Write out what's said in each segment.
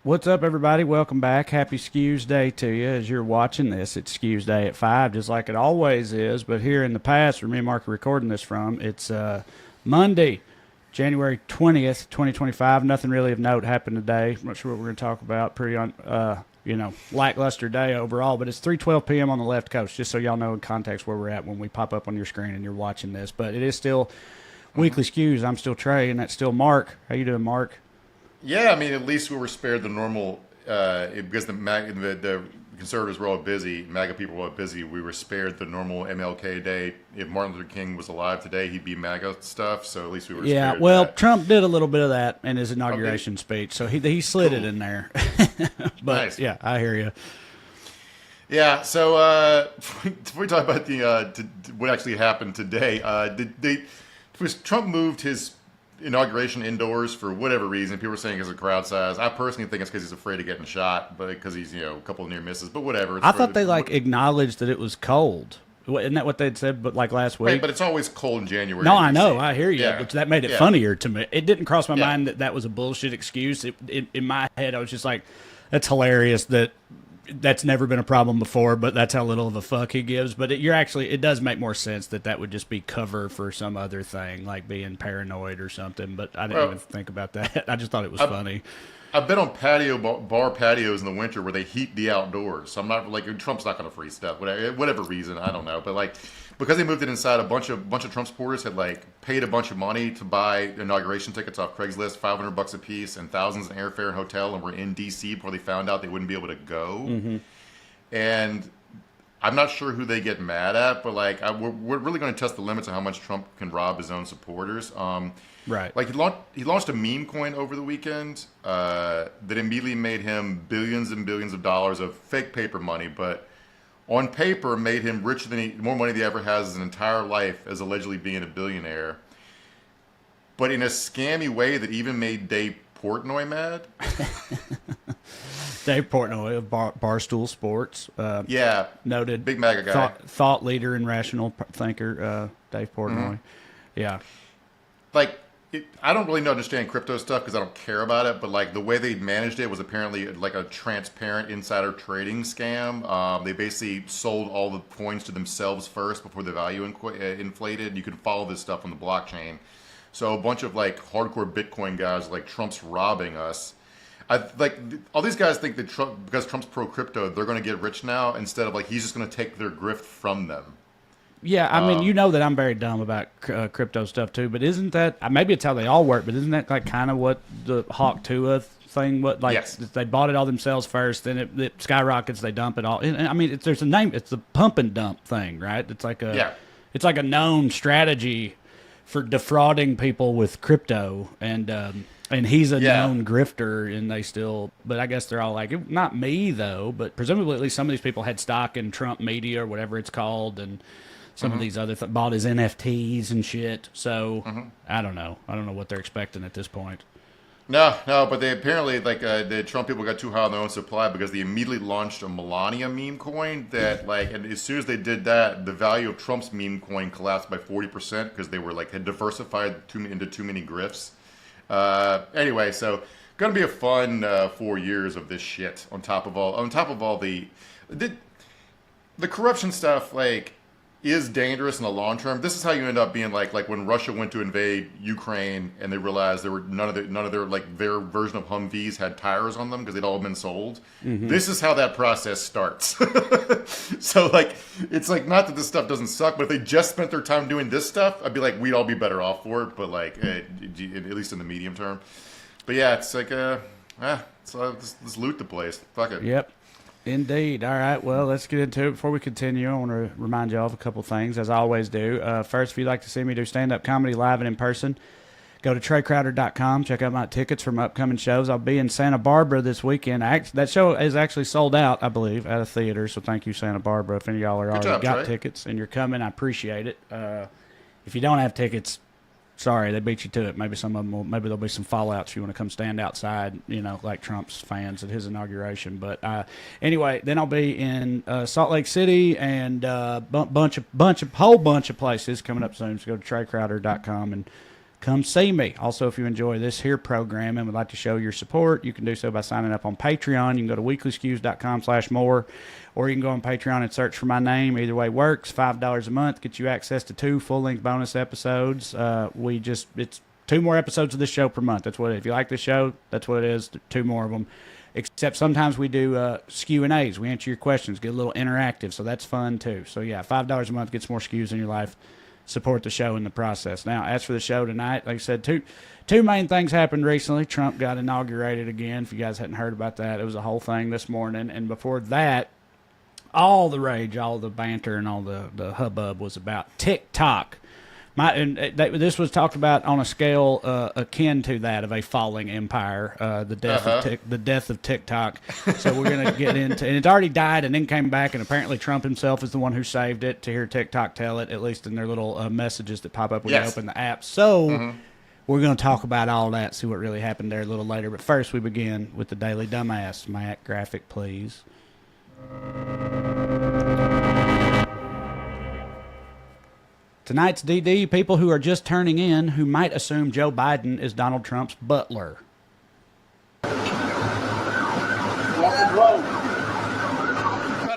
What's up, everybody? Welcome back. Happy Skews Day to you. As you're watching this, it's Skews Day at 5, just like it always is. But here in the past, where me and Mark are recording this from, it's Monday, January 20th, 2025. Nothing really of note happened today. I'm not sure what we're going to talk about. Pretty lackluster day overall. But it's 3:12 p.m. on the left coast, just so y'all know in context where we're at when we pop up on your screen and you're watching this. But it is still Weekly Skews. I'm still Trey, and that's still Mark. How you doing, Mark? Yeah, I mean, at least we were spared the normal, because the conservatives were all busy, MAGA people were all busy, we were spared the normal MLK Day. If Martin Luther King was alive today, he'd be MAGA stuff, so at least we were spared that. Trump did a little bit of that in his inauguration speech, so he slid it in there. But, nice. Yeah, I hear you. Yeah, so before we talk about what actually happened today, Trump moved his inauguration indoors for whatever reason. People are saying it's a crowd size. I personally think it's because he's afraid of getting shot, but because he's a couple of near misses. But whatever. I thought they acknowledged that it was cold. Isn't that what they'd said? But like last week. Right, but it's always cold in January. No, I know. I hear you. Yeah. Which that made it funnier to me. It didn't cross my mind that was a bullshit excuse. In my head, I was just like, that's hilarious that. That's never been a problem before, but that's how little of a fuck he gives. But it does make more sense that would just be cover for some other thing, like being paranoid or something. But I didn't even think about that. I just thought it was funny. I've been on bar patios in the winter where they heat the outdoors. So I'm not like Trump's not going to freeze stuff, whatever reason, I don't know. But because they moved it inside, a bunch of Trump supporters had paid a bunch of money to buy inauguration tickets off Craigslist, $500 a piece, and thousands in airfare and hotel, and were in D.C. before they found out they wouldn't be able to go. Mm-hmm. And I'm not sure who they get mad at, but we're really going to test the limits of how much Trump can rob his own supporters. Right. He launched a meme coin over the weekend that immediately made him billions and billions of dollars of fake paper money, but on paper made him richer more money than he ever has his entire life as allegedly being a billionaire, but in a scammy way that even made Dave Portnoy mad. Dave Portnoy of Barstool Sports. Noted big MAGA guy. Thought leader and rational thinker, Dave Portnoy. Mm-hmm. Yeah. I don't really understand crypto stuff because I don't care about it, but the way they managed it was apparently a transparent insider trading scam. They basically sold all the coins to themselves first before the value inflated. You could follow this stuff on the blockchain. So a bunch of hardcore Bitcoin guys Trump's robbing us. All these guys think that because Trump's pro crypto, they're going to get rich now instead of he's just going to take their grift from them. Yeah, I mean, you know that I'm very dumb about crypto stuff too, but isn't that, maybe it's how they all work, but isn't that kind of what the Hawk Tuah thing, yes. They bought it all themselves first, then it skyrockets, they dump it all. And, I mean, there's a name, it's the pump and dump thing, right? It's it's like a known strategy for defrauding people with crypto, and he's a known grifter, and they still, but I guess they're all not me though, but presumably at least some of these people had stock in Trump Media or whatever it's called, and some of these other bought his NFTs and shit. So I don't know. I don't know what they're expecting at this point. No, but they apparently the Trump people got too high on their own supply because they immediately launched a Melania meme coin that and as soon as they did that, the value of Trump's meme coin collapsed by 40% because they were had diversified into too many grifts. Anyway, so gonna be a fun 4 years of this shit on top of all the corruption stuff is dangerous in the long term. This is how you end up being like when Russia went to invade Ukraine and they realized there were none of their their version of Humvees had tires on them because they'd all been sold. Mm-hmm. This is how that process starts. So it's not that this stuff doesn't suck, but if they just spent their time doing this stuff, I'd be we'd all be better off for it. But at least in the medium term. But yeah, it's let's loot the place. Fuck it. Yep. Indeed. All right. Well, let's get into it. Before we continue, I want to remind you all of a couple things, as I always do. First, if you'd like to see me do stand-up comedy live and in person, go to TreyCrowder.com. Check out my tickets from upcoming shows. I'll be in Santa Barbara this weekend. That show is actually sold out, I believe, at a theater. So thank you, Santa Barbara. If any of y'all are already got tickets and you're coming, I appreciate it. If you don't have tickets, sorry, they beat you to it. Maybe some of them maybe there'll be some fallout if you want to come stand outside, like Trump's fans at his inauguration. But anyway, then I'll be in Salt Lake City and whole bunch of places coming up soon. So go to TreyCrowder.com and come see me. Also, if you enjoy this here program and would like to show your support, you can do so by signing up on Patreon. You can go to weeklyskews.com/more, or you can go on Patreon and search for my name. Either way works. $5 a month gets you access to 2 full-length bonus episodes. It's 2 more episodes of this show per month. That's what it is. If you like the show, that's what it is. 2 more of them. Except sometimes we do Skew and A's. We answer your questions, get a little interactive, so that's fun too. So yeah, $5 a month gets more Skews in your life. Support the show in the process. Now, as for the show tonight, like I said, two main things happened recently. Trump got inaugurated again. If you guys hadn't heard about that, it was a whole thing this morning. And before that, all the rage, all the banter, and all the hubbub was about TikTok. This was talked about on a scale akin to that of a falling empire, the death of TikTok. So we're going to get into, and it's already died and then came back, and apparently Trump himself is the one who saved it, to hear TikTok tell it, at least in their little messages that pop up when you open the app. So we're going to talk about all that, see what really happened there a little later. But first, we begin with the Daily Dumbass. Matt, graphic, please. Tonight's DD, people who are just turning in who might assume Joe Biden is Donald Trump's butler. Cut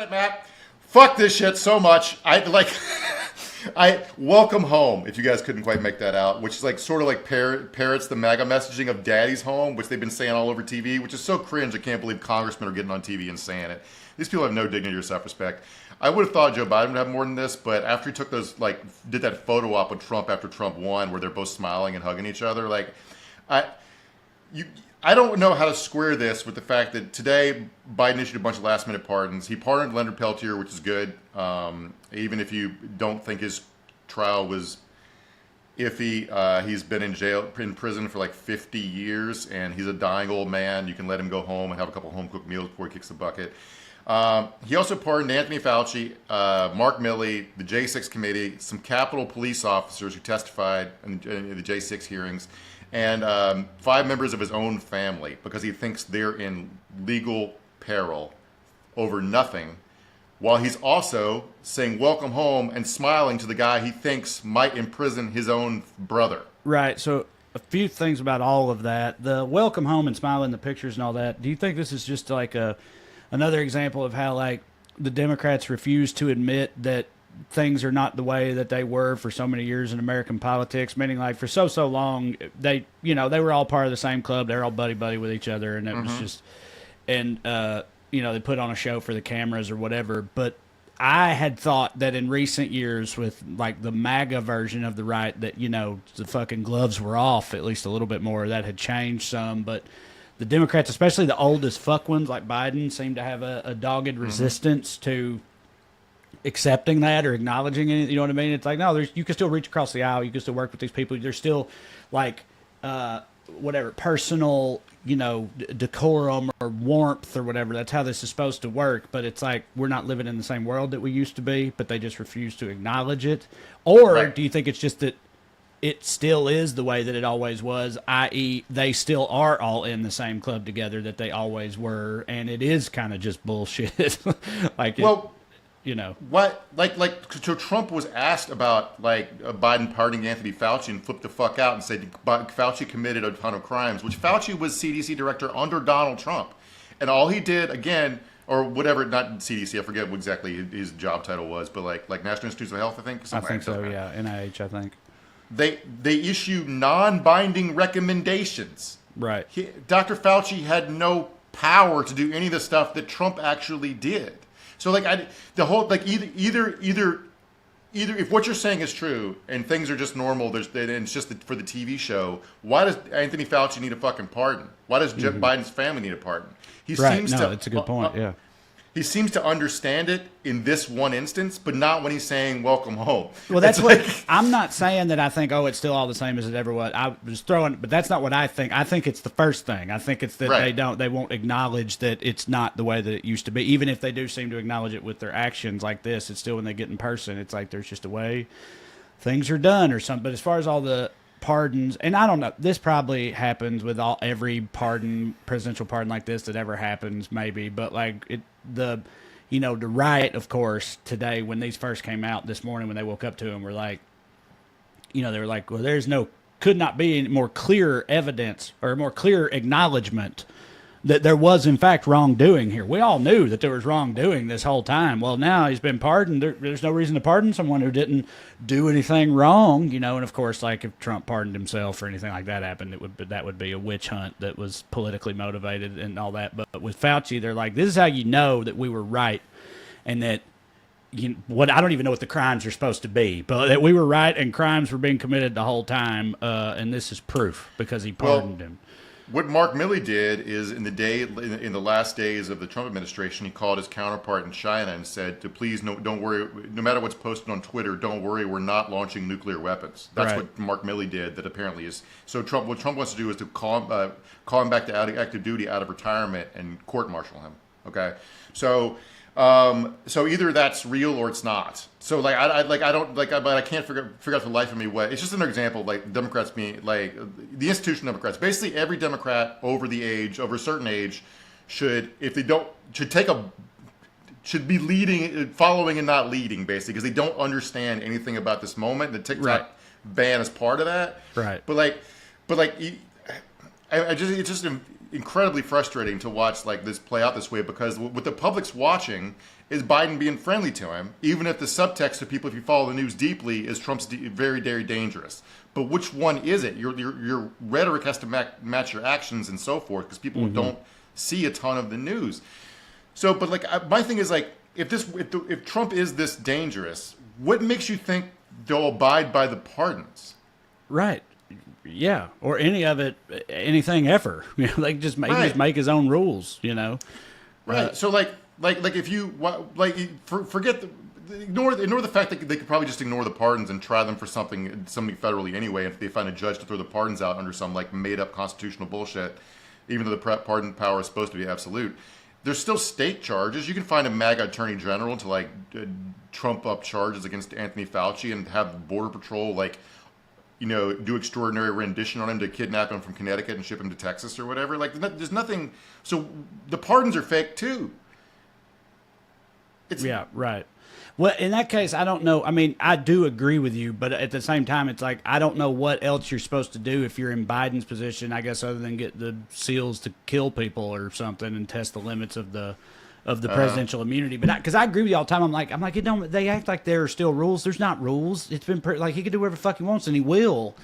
it, Matt. Fuck this shit so much. I welcome home, if you guys couldn't quite make that out, which is like sort of like parrots the MAGA messaging of Daddy's home, which they've been saying all over TV, which is so cringe. I can't believe congressmen are getting on TV and saying it. These people have no dignity or self-respect. I would have thought Joe Biden would have more than this, but after he took those, did that photo op with Trump after Trump won, where they're both smiling and hugging each other, I don't know how to square this with the fact that today Biden issued a bunch of last-minute pardons. He pardoned Leonard Peltier, which is good, even if you don't think his trial was iffy. He's been in prison for 50 years, and he's a dying old man. You can let him go home and have a couple home-cooked meals before he kicks the bucket. He also pardoned Anthony Fauci, Mark Milley, the J6 committee, some Capitol police officers who testified in the J6 hearings, and 5 members of his own family, because he thinks they're in legal peril over nothing, while he's also saying welcome home and smiling to the guy he thinks might imprison his own brother. Right, so a few things about all of that. The welcome home and smiling, the pictures and all that, do you think this is just another example of how the Democrats refuse to admit that things are not the way that they were for so many years in American politics? Meaning, for so long, they were all part of the same club. They were all buddy with each other, and it was just, and they put on a show for the cameras or whatever. But I had thought that in recent years, with the MAGA version of the right, that the fucking gloves were off at least a little bit more. That had changed some, but the Democrats, especially the oldest fuck ones like Biden, seem to have a dogged resistance to accepting that or acknowledging it. You know what I mean? It's no, you can still reach across the aisle. You can still work with these people. There's still personal, decorum or warmth or whatever. That's how this is supposed to work. But it's we're not living in the same world that we used to be, but they just refuse to acknowledge it. Or do you think it's just that it still is the way that it always was, i.e. they still are all in the same club together that they always were, and it is kind of just bullshit? What? So Trump was asked about, Biden pardoning Anthony Fauci and flipped the fuck out and said Fauci committed a ton of crimes, which Fauci was CDC director under Donald Trump. And all he did, again, or whatever, not CDC, I forget what exactly his job title was, but National Institutes of Health, I think? I think so, yeah. NIH, I think. They issue non-binding recommendations. Right. Dr. Fauci had no power to do any of the stuff that Trump actually did. So either if what you're saying is true and things are just normal, and it's just for the TV show, why does Anthony Fauci need a fucking pardon? Why does Joe Biden's family need a pardon? That's a good point. Yeah. He seems to understand it in this one instance, but not when he's saying welcome home. Well, that's I'm not saying that I think, it's still all the same as it ever was. I was but that's not what I think. I think it's the first thing. I think it's that they won't acknowledge that it's not the way that it used to be. Even if they do seem to acknowledge it with their actions like this, it's still when they get in person, it's there's just a way things are done or something. But as far as all the pardons, and I don't know, this probably happens with every presidential pardon like this that ever happens, maybe, but the riot, of course, today when these first came out this morning when they woke up to them were they were well, there's no could not be any more clear evidence or more clear acknowledgement that there was in fact wrongdoing here. We all knew that there was wrongdoing this whole time. Well, now he's been pardoned. There's no reason to pardon someone who didn't do anything wrong, you know. And of course, like if Trump pardoned himself or anything like that happened, that would be a witch hunt that was politically motivated and all that. But with Fauci, they're like, this is how you know that we were right, and that I don't even know what the crimes are supposed to be, but that we were right and crimes were being committed the whole time, and this is proof because he pardoned him. What Mark Milley did is in the last days of the Trump administration, he called his counterpart in China and said to please don't worry, no matter what's posted on Twitter, don't worry, we're not launching nuclear weapons. That's what Mark Milley did. That apparently is so. What Trump wants to do is to call him back to active duty out of retirement and court-martial him. Okay, so either that's real or it's not. So like but I can't figure out the life of me what. It's just another example of like Democrats being like the institution of Democrats. Basically, every Democrat over a certain age, should be leading, following, and not leading, basically, because they don't understand anything about this moment. The TikTok ban is part of that. Right. But it's just incredibly frustrating to watch like this play out this way, because what the public's watching is Biden being friendly to him, even if the subtext of people, if you follow the news deeply, is Trump's very, very dangerous. But which one is it? Your rhetoric has to match your actions and so forth, because people don't see a ton of the news. So, but like my thing is like, if Trump is this dangerous, what makes you think they'll abide by the pardons? Right. Yeah, or any of it, anything ever. You know, they just make his own rules. You know, right? So like if you ignore the fact that they could probably just ignore the pardons and try them for something federally anyway. If they find a judge to throw the pardons out under some like made up constitutional bullshit, even though the pardon power is supposed to be absolute, there's still state charges. You can find a MAGA attorney general to like trump up charges against Anthony Fauci and have Border Patrol do extraordinary rendition on him to kidnap him from Connecticut and ship him to Texas or whatever. Like, there's nothing. So the pardons are fake too. Yeah, right. Well, in that case, I don't know. I mean, I do agree with you, but at the same time, it's like I don't know what else you're supposed to do if you're in Biden's position, I guess, other than get the SEALs to kill people or something and test the limits of the presidential immunity. But because I agree with you all the time, I'm like, they act like there are still rules. There's not rules. It's been like he can do whatever the fuck he wants, and he will.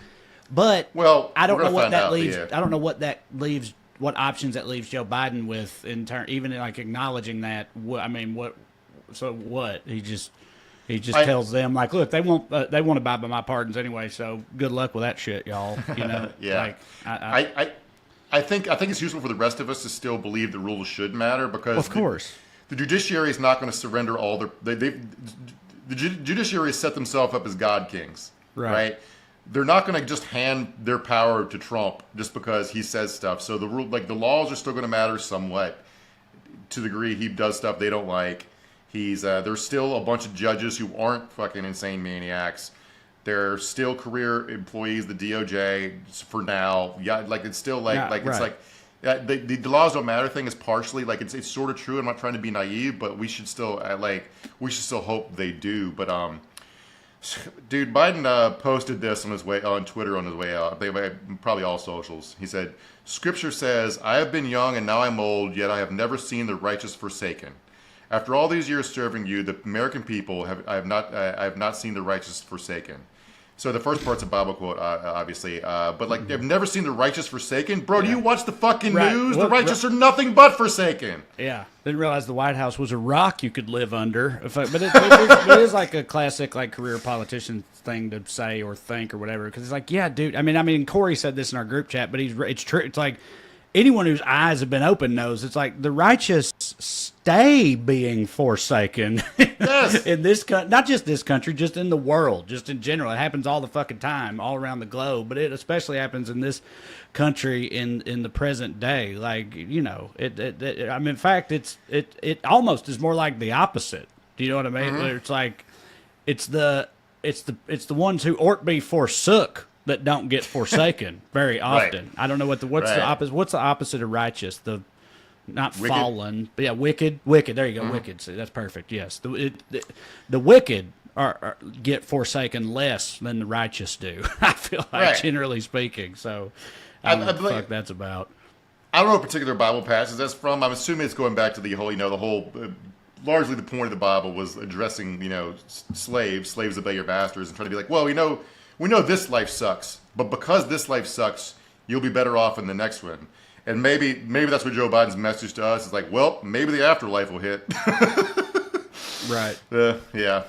But I don't know what that leaves. I don't know what that leaves. What options that leaves Joe Biden with in turn, even in like acknowledging that. I mean, what? So what? He just tells them like, look, they won't abide by my pardons anyway. So good luck with that shit, y'all. You know? Yeah. Like, I think it's useful for the rest of us to still believe the rules should matter, because of course the judiciary is not going to surrender all their. The judiciary has set themselves up as God kings, right? They're not going to just hand their power to Trump just because he says stuff. So the the laws are still going to matter somewhat to the degree he does stuff they don't like. There's still a bunch of judges who aren't fucking insane maniacs. They're still career employees, the DOJ for now. Yeah, like it's still it's like the laws don't matter thing is partially like it's sort of true. I'm not trying to be naive, but we should still hope they do. But dude, Biden posted this on Twitter on his way out. Probably all socials. He said, "Scripture says, I have been young and now I'm old, yet I have never seen the righteous forsaken. After all these years serving you, the American people I have not seen the righteous forsaken." So the first part's a Bible quote, obviously, but like they've never seen the righteous forsaken. Bro, do you watch the fucking news? The righteous are nothing but forsaken. Yeah, didn't realize the White House was a rock you could live under. But it is like a classic like career politician thing to say or think or whatever. Because it's like, yeah, dude. I mean, Corey said this in our group chat, but it's true. It's like anyone whose eyes have been open knows it's like the righteous stay being forsaken. Yes. In this country, not just this country, just in the world, just in general. It happens all the fucking time, all around the globe, but it especially happens in this country in the present day. Like, you know, I mean, in fact, it almost is more like the opposite. Do you know what I mean? Mm-hmm. It's like it's the ones who ought to be forsook that don't get forsaken very often. Right. I don't know what's the opposite. What's the opposite of righteous? Not fallen, but yeah, wicked. There you go, wicked. See, that's perfect. Yes, the wicked or get forsaken less than the righteous do. I feel like, Right. generally speaking. So I don't know what the fuck that's about. I don't know what particular Bible passage that's from. I'm assuming it's going back to the whole, largely the point of the Bible was addressing, slaves obey your masters, and trying to be like, well, we know this life sucks, but because this life sucks, you'll be better off in the next one. And maybe that's what Joe Biden's message to us is like, well, maybe the afterlife will hit. Right. Yeah.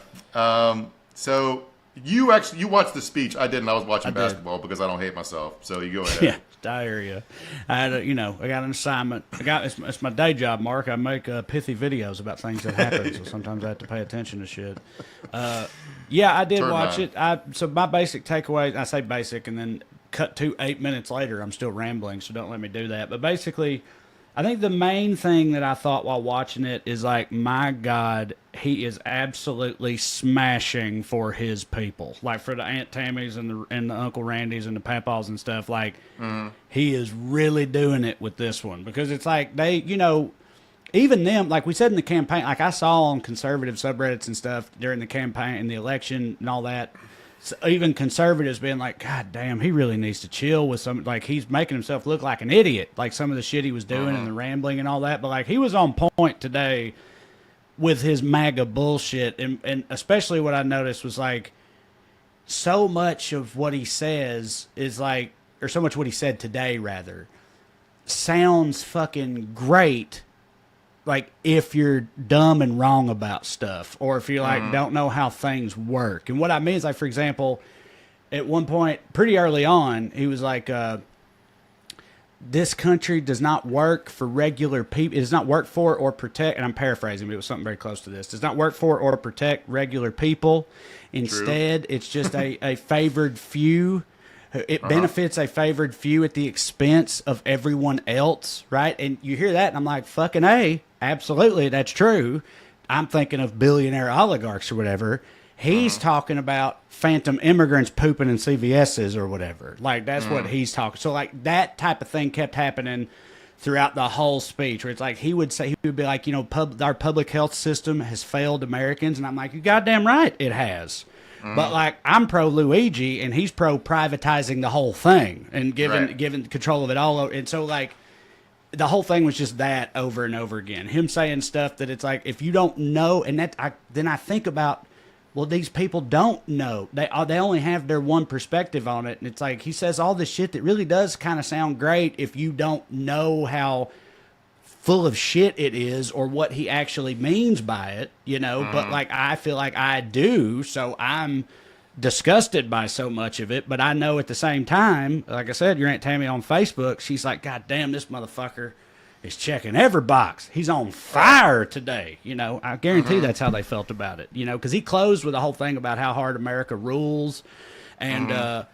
So you watched the speech. I didn't. I was watching basketball because I don't hate myself. So you go ahead. Yeah, diarrhea. I had I got an assignment. It's my day job, Mark. I make pithy videos about things that happen. So sometimes I have to pay attention to shit. Yeah, I did watch it. So my basic takeaway, I say basic, and then cut to 8 minutes later, I'm still rambling. So don't let me do that. But basically, I think the main thing that I thought while watching it is like, my God, he is absolutely smashing for his people, like for the Aunt Tammys and the Uncle Randys and the Papaws and stuff. Like, he is really doing it with this one, because it's like they, even them, like we said in the campaign, like I saw on conservative subreddits and stuff during the campaign and the election and all that. So even conservatives being like, God damn, he really needs to chill with some, like he's making himself look like an idiot, like some of the shit he was doing and the rambling and all that. But like he was on point today with his MAGA bullshit. And especially what I noticed was like so much of what he says is like, or so much what he said today rather, sounds fucking great. Like if you're dumb and wrong about stuff, or if you like don't know how things work. And what I mean is, like, for example, at one point pretty early on, he was like, this country does not work for regular people. It does not work for or protect, and I'm paraphrasing, but it was something very close to this. Does not work for or protect regular people. Instead, it's just a favored few. It benefits a favored few at the expense of everyone else, right? And you hear that, and I'm like, fucking A, absolutely, that's true. I'm thinking of billionaire oligarchs or whatever. He's talking about phantom immigrants pooping in CVS's or whatever. Like, that's what he's talking. So, like, that type of thing kept happening throughout the whole speech, where it's like he would be like, our public health system has failed Americans. And I'm like, you're goddamn right, it has. But like, I'm pro Luigi and he's pro privatizing the whole thing and giving control of it all. And so like the whole thing was just that over and over again. Him saying stuff that it's like, if you don't know, and then I think about, well, these people don't know. They only have their one perspective on it. And it's like, he says all this shit that really does kind of sound great if you don't know how full of shit it is or what he actually means by it, but like I feel like I do, so I'm disgusted by so much of it. But I know at the same time, like I said, your Aunt Tammy on Facebook, she's like, God damn, this motherfucker is checking every box. He's on fire today. I guarantee that's how they felt about it, because he closed with the whole thing about how hard America rules and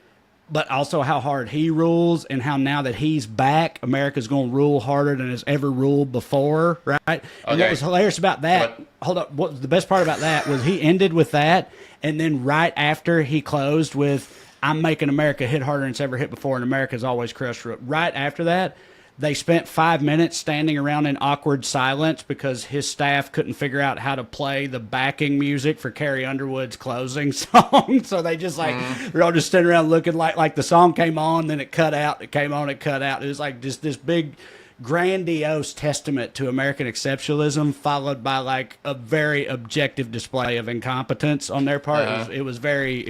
but also how hard he rules, and how now that he's back, America's going to rule harder than it's ever ruled before, right? And what was hilarious about that, hold up, what the best part about that was he ended with that, and then right after he closed with, I'm making America hit harder than it's ever hit before, and America's always crushed. Right after that, they spent 5 minutes standing around in awkward silence because his staff couldn't figure out how to play the backing music for Carrie Underwood's closing song. So they just they're all just standing around looking like the song came on, then it cut out, it came on, it cut out. It was like just this big grandiose testament to American exceptionalism, followed by like a very objective display of incompetence on their part. It was very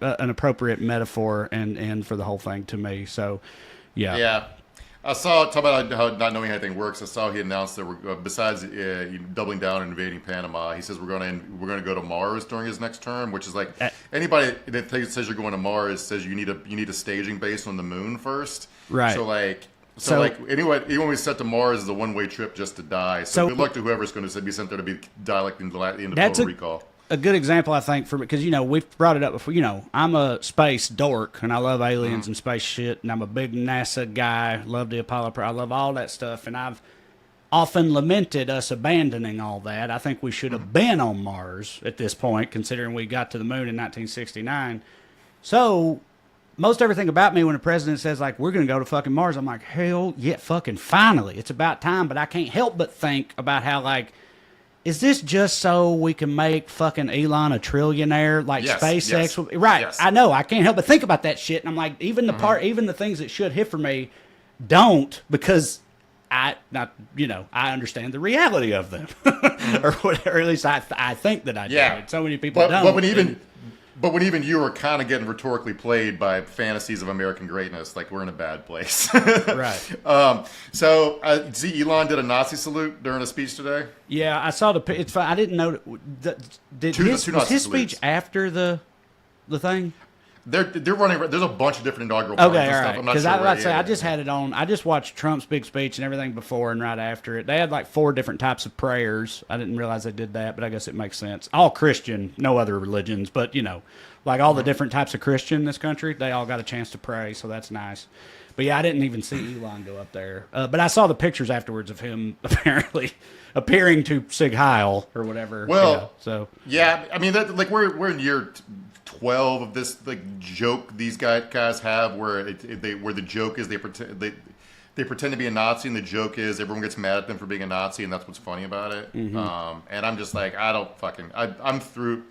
an appropriate metaphor and for the whole thing to me. So yeah. I saw, talk about how not knowing how anything works. I saw he announced that besides doubling down and invading Panama, he says we're going to go to Mars during his next term, which is like anybody that says you're going to Mars says you need a staging base on the moon first. Right. So anyone we set to Mars is a one-way trip just to die. So good luck to whoever's going to be sent there to die like in the end of Total Recall. A good example, I think, because we've brought it up before. I'm a space dork and I love aliens and space shit, and I'm a big NASA guy. Love the Apollo program. I love all that stuff, and I've often lamented us abandoning all that. I think we should have been on Mars at this point, considering we got to the moon in 1969. So most everything about me, when the president says like we're going to go to fucking Mars, I'm like, hell yeah, fucking finally, it's about time. But I can't help but think about how like, is this just so we can make fucking Elon a trillionaire like Yes, SpaceX? yes, Right. yes. I know. I can't help but think about that shit. And I'm like, even the things that should hit for me don't, because I understand the reality of them, or whatever. At least I think that I do. Yeah. And so many people But, don't. but when even you were kind of getting rhetorically played by fantasies of American greatness, like we're in a bad place. Right. So, see, Elon did a Nazi salute during a speech today. Yeah, I saw the. It's fine. I didn't know. Two Was Nazi his speech salutes. after the thing? They're running. There's a bunch of different inaugural Okay, all parties and right. stuff. I'm not Because sure. I'd say I just had it on. I just watched Trump's big speech and everything before and right after it. They had like 4 different types of prayers. I didn't realize they did that, but I guess it makes sense. All Christian, no other religions, but like all the different types of Christian in this country, they all got a chance to pray, so that's nice. But yeah, I didn't even see Elon go up there. But I saw the pictures afterwards of him apparently appearing to Sig Heil or whatever. Well, so yeah, I mean, like we're in year 12 of this like joke these guys have, where where the joke is they pretend to be a Nazi, and the joke is everyone gets mad at them for being a Nazi, and that's what's funny about it. And I'm just like, I'm through.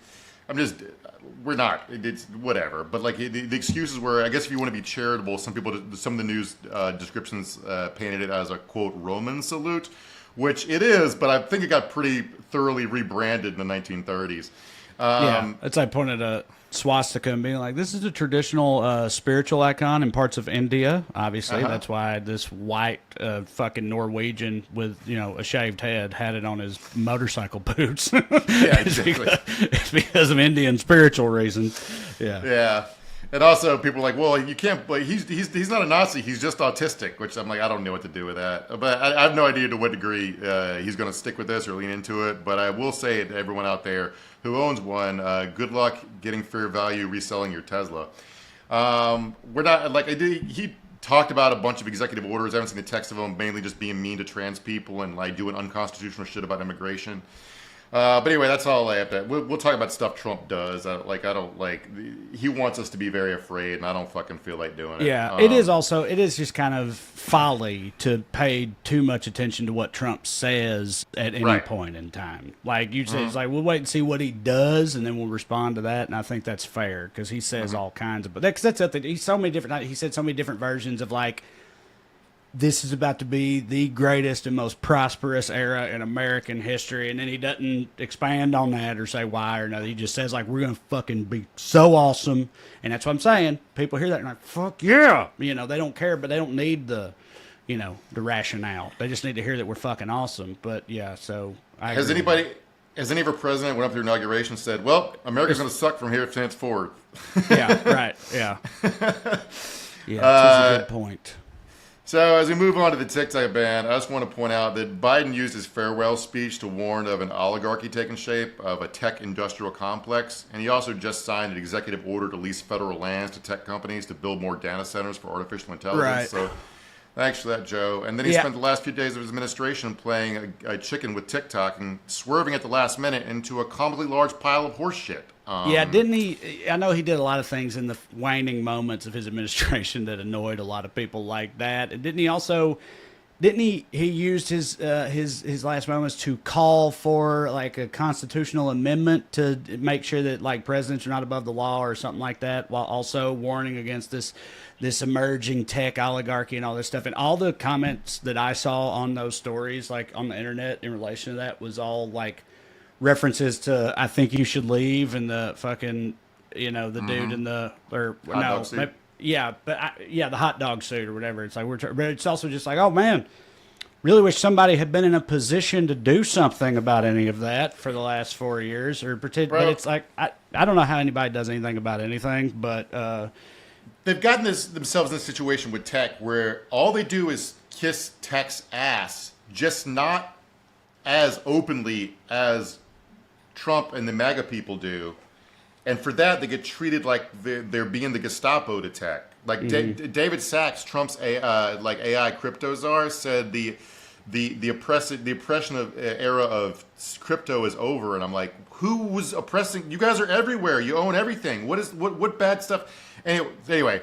We're not. It's whatever. But like the excuses were, I guess if you want to be charitable, some of the news descriptions painted it as a quote Roman salute, which it is, but I think it got pretty thoroughly rebranded in the 1930s. yeah, it's like pointing at a swastika and being like, this is a traditional spiritual icon in parts of India. Obviously, that's why this white fucking Norwegian with a shaved head had it on his motorcycle boots. Yeah, exactly. It's because of Indian spiritual reasons. Yeah. Yeah. And also, people are like, well, you can't. But he's not a Nazi. He's just autistic. Which I'm like, I don't know what to do with that. But I have no idea to what degree he's going to stick with this or lean into it. But I will say to everyone out there who owns one, good luck getting fair value reselling your Tesla. We're not like he talked about a bunch of executive orders. I haven't seen the text of them, mainly just being mean to trans people and like doing unconstitutional shit about immigration. But anyway, that's all I have to. We'll talk about stuff Trump does. He wants us to be very afraid, and I don't fucking feel like doing it. Yeah, it is just kind of folly to pay too much attention to what Trump says at any point in time. Like you said, it's like we'll wait and see what he does, and then we'll respond to that. And I think that's fair because he says all kinds of. But that's something. He said so many different versions of like, this is about to be the greatest and most prosperous era in American history. And then he doesn't expand on that or say why or nothing. He just says, like, we're going to fucking be so awesome. And that's what I'm saying. People hear that and like, fuck yeah. They don't care, but they don't need the rationale. They just need to hear that we're fucking awesome. But yeah, so Has any of our president went up to their inauguration and said, well, America's going to suck from here henceforth? Yeah, right. Yeah. Yeah, that's a good point. So as we move on to the TikTok ban, I just want to point out that Biden used his farewell speech to warn of an oligarchy taking shape of a tech industrial complex. And he also just signed an executive order to lease federal lands to tech companies to build more data centers for artificial intelligence. Right. So thanks for that, Joe. And then he spent the last few days of his administration playing a chicken with TikTok and swerving at the last minute into a comically large pile of horse shit. Yeah, didn't he? I know he did a lot of things in the waning moments of his administration that annoyed a lot of people like that. And didn't he also? Didn't he? He used his last moments to call for like a constitutional amendment to make sure that like presidents are not above the law or something like that, while also warning against this emerging tech oligarchy and all this stuff. And all the comments that I saw on those stories, like on the internet in relation to that, was all like references to "I think you should leave" and the fucking the dude in the the hot dog suit or whatever. It's like but it's also just like, oh man, really wish somebody had been in a position to do something about any of that for the last 4 years or pretend. But it's like I don't know how anybody does anything about anything, but they've gotten themselves in a situation with tech where all they do is kiss tech's ass, just not as openly as Trump and the MAGA people do. And for that, they get treated like they're being the Gestapo to tech. Like David Sachs, Trump's AI crypto czar, said the oppression of era of crypto is over. And I'm like, who was oppressing? You guys are everywhere. You own everything. What bad stuff? Anyway,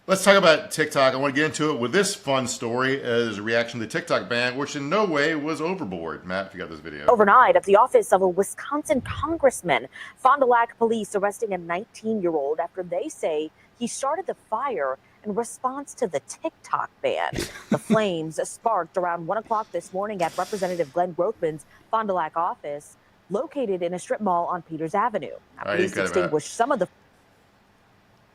Let's talk about TikTok. I want to get into it with this fun story as a reaction to the TikTok ban, which in no way was overboard. Matt, if you got this video. Overnight, at the office of a Wisconsin congressman, Fond du Lac police arresting a 19-year-old after they say he started the fire in response to the TikTok ban. The flames sparked around 1 o'clock this morning at Representative Glenn Grothman's Fond du Lac office, located in a strip mall on Peters Avenue. Police extinguished some of the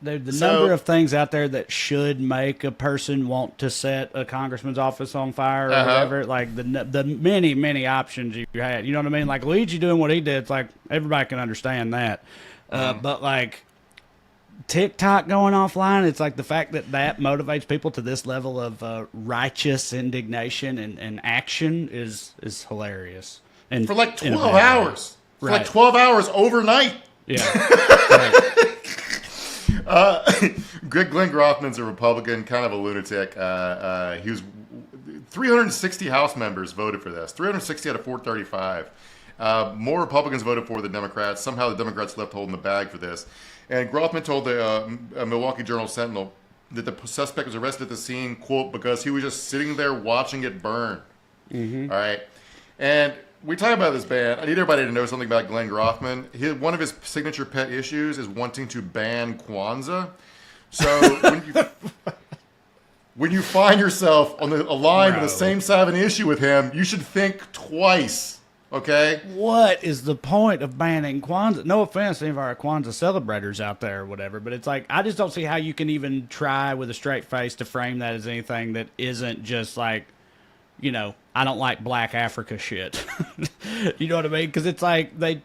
The number of things out there that should make a person want to set a congressman's office on fire or whatever, like the many options you had. You know what I mean? Like Luigi doing what he did, it's like everybody can understand that. But like TikTok going offline, it's like the fact that motivates people to this level of righteous indignation and action is hilarious. And for like 12 hours. For right. like 12 hours overnight. Yeah. Right. Glenn Grothman's a Republican, kind of a lunatic. He was 360 House members voted for this. 360 out of 435. More Republicans voted for the Democrats. Somehow the Democrats left holding the bag for this. And Grothman told the Milwaukee Journal-Sentinel that the suspect was arrested at the scene, quote, because he was just sitting there watching it burn. Mm-hmm. All right. And we talk about this ban. I need everybody to know something about Glenn Grothman. One of his signature pet issues is wanting to ban Kwanzaa. So when you find yourself on a line on the same side of an issue with him, you should think twice. Okay? What is the point of banning Kwanzaa? No offense to any of our Kwanzaa celebrators out there or whatever, but it's like, I just don't see how you can even try with a straight face to frame that as anything that isn't just like, you know, I don't like black Africa shit. You know what I mean? Because it's like they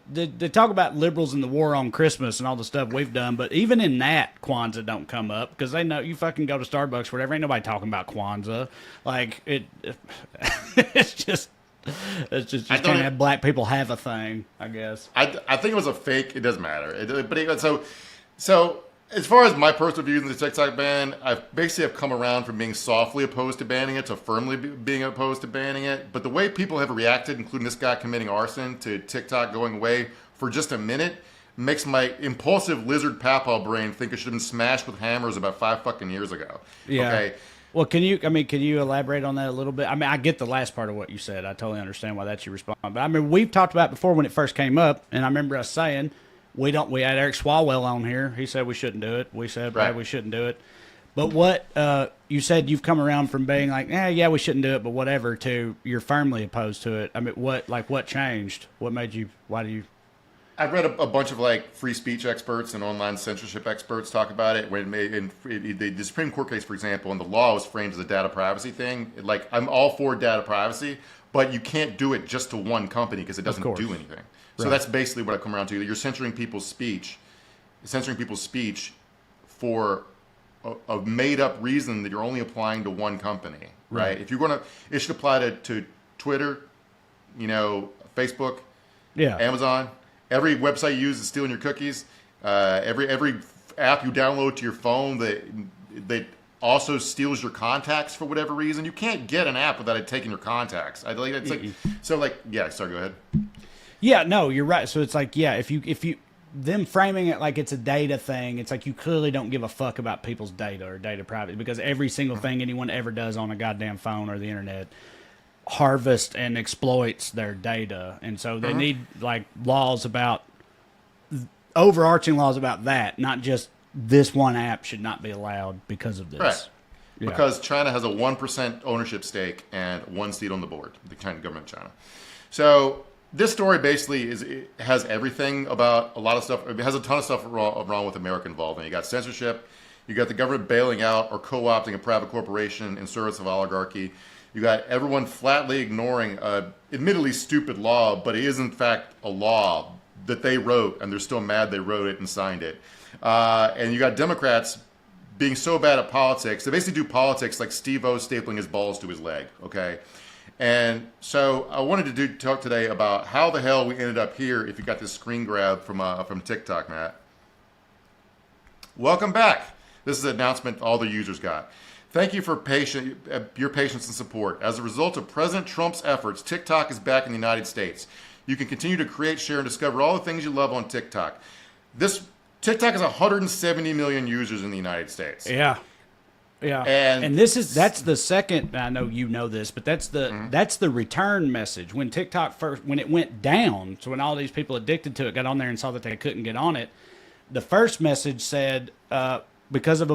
talk about liberals and the war on Christmas and all the stuff we've done, but even in that, Kwanzaa don't come up because they know you fucking go to Starbucks or whatever. Ain't nobody talking about Kwanzaa. Like it's just you can't have black people have a thing. I guess. I think it was a fake. It doesn't matter. So. As far as my personal views on the TikTok ban, I basically have come around from being softly opposed to banning it to firmly being opposed to banning it. But the way people have reacted, including this guy committing arson, to TikTok going away for just a minute, makes my impulsive lizard papa brain think it should have been smashed with hammers about 5 fucking years ago. Yeah. Okay. Well, can you elaborate on that a little bit? I mean, I get the last part of what you said. I totally understand why that's your response. But I mean, we've talked about it before when it first came up, and I remember us saying, we had Eric Swalwell on here. He said we shouldn't do it. We said we shouldn't do it. But what you said, you've come around from being like, yeah, we shouldn't do it, but whatever, to you're firmly opposed to it. I mean, what changed? What made you? Why do you? I've read a bunch of like free speech experts and online censorship experts talk about it. When the Supreme Court case, for example, and the law was framed as a data privacy thing. Like, I'm all for data privacy, but you can't do it just to one company because it doesn't do anything. So that's basically what I come around to. You're censoring people's speech, for a made-up reason that you're only applying to one company, right? If you're gonna, it should apply to Twitter, Facebook, Amazon. Every website you use is stealing your cookies. Every app you download to your phone that also steals your contacts for whatever reason. You can't get an app without it taking your contacts. Sorry, go ahead. Yeah, no, you're right. So it's like, yeah, if you them framing it like it's a data thing, it's like you clearly don't give a fuck about people's data or data privacy, because every single thing anyone ever does on a goddamn phone or the internet harvests and exploits their data. And so they need like overarching laws about that, not just this one app should not be allowed because of this. Right. Yeah. Because China has a 1% ownership stake and one seat on the board, the China government of China. So this story basically has everything about a lot of stuff. It has a ton of stuff wrong with America involvement. You got censorship. You got the government bailing out or co-opting a private corporation in service of oligarchy. You got everyone flatly ignoring a admittedly stupid law, but it is in fact a law that they wrote, and they're still mad they wrote it and signed it. And you got Democrats being so bad at politics. They basically do politics like Steve-O stapling his balls to his leg, okay? And so I wanted to talk today about how the hell we ended up here if you got this screen grab from TikTok, Matt. Welcome back. This is an announcement all the users got. Thank you for your patience and support. As a result of President Trump's efforts, TikTok is back in the United States. You can continue to create, share, and discover all the things you love on TikTok. TikTok has 170 million users in the United States. Yeah. Yeah, And that's the second. I know you know this, but that's the return message when TikTok when it went down. So when all these people addicted to it got on there and saw that they couldn't get on it, the first message said, because of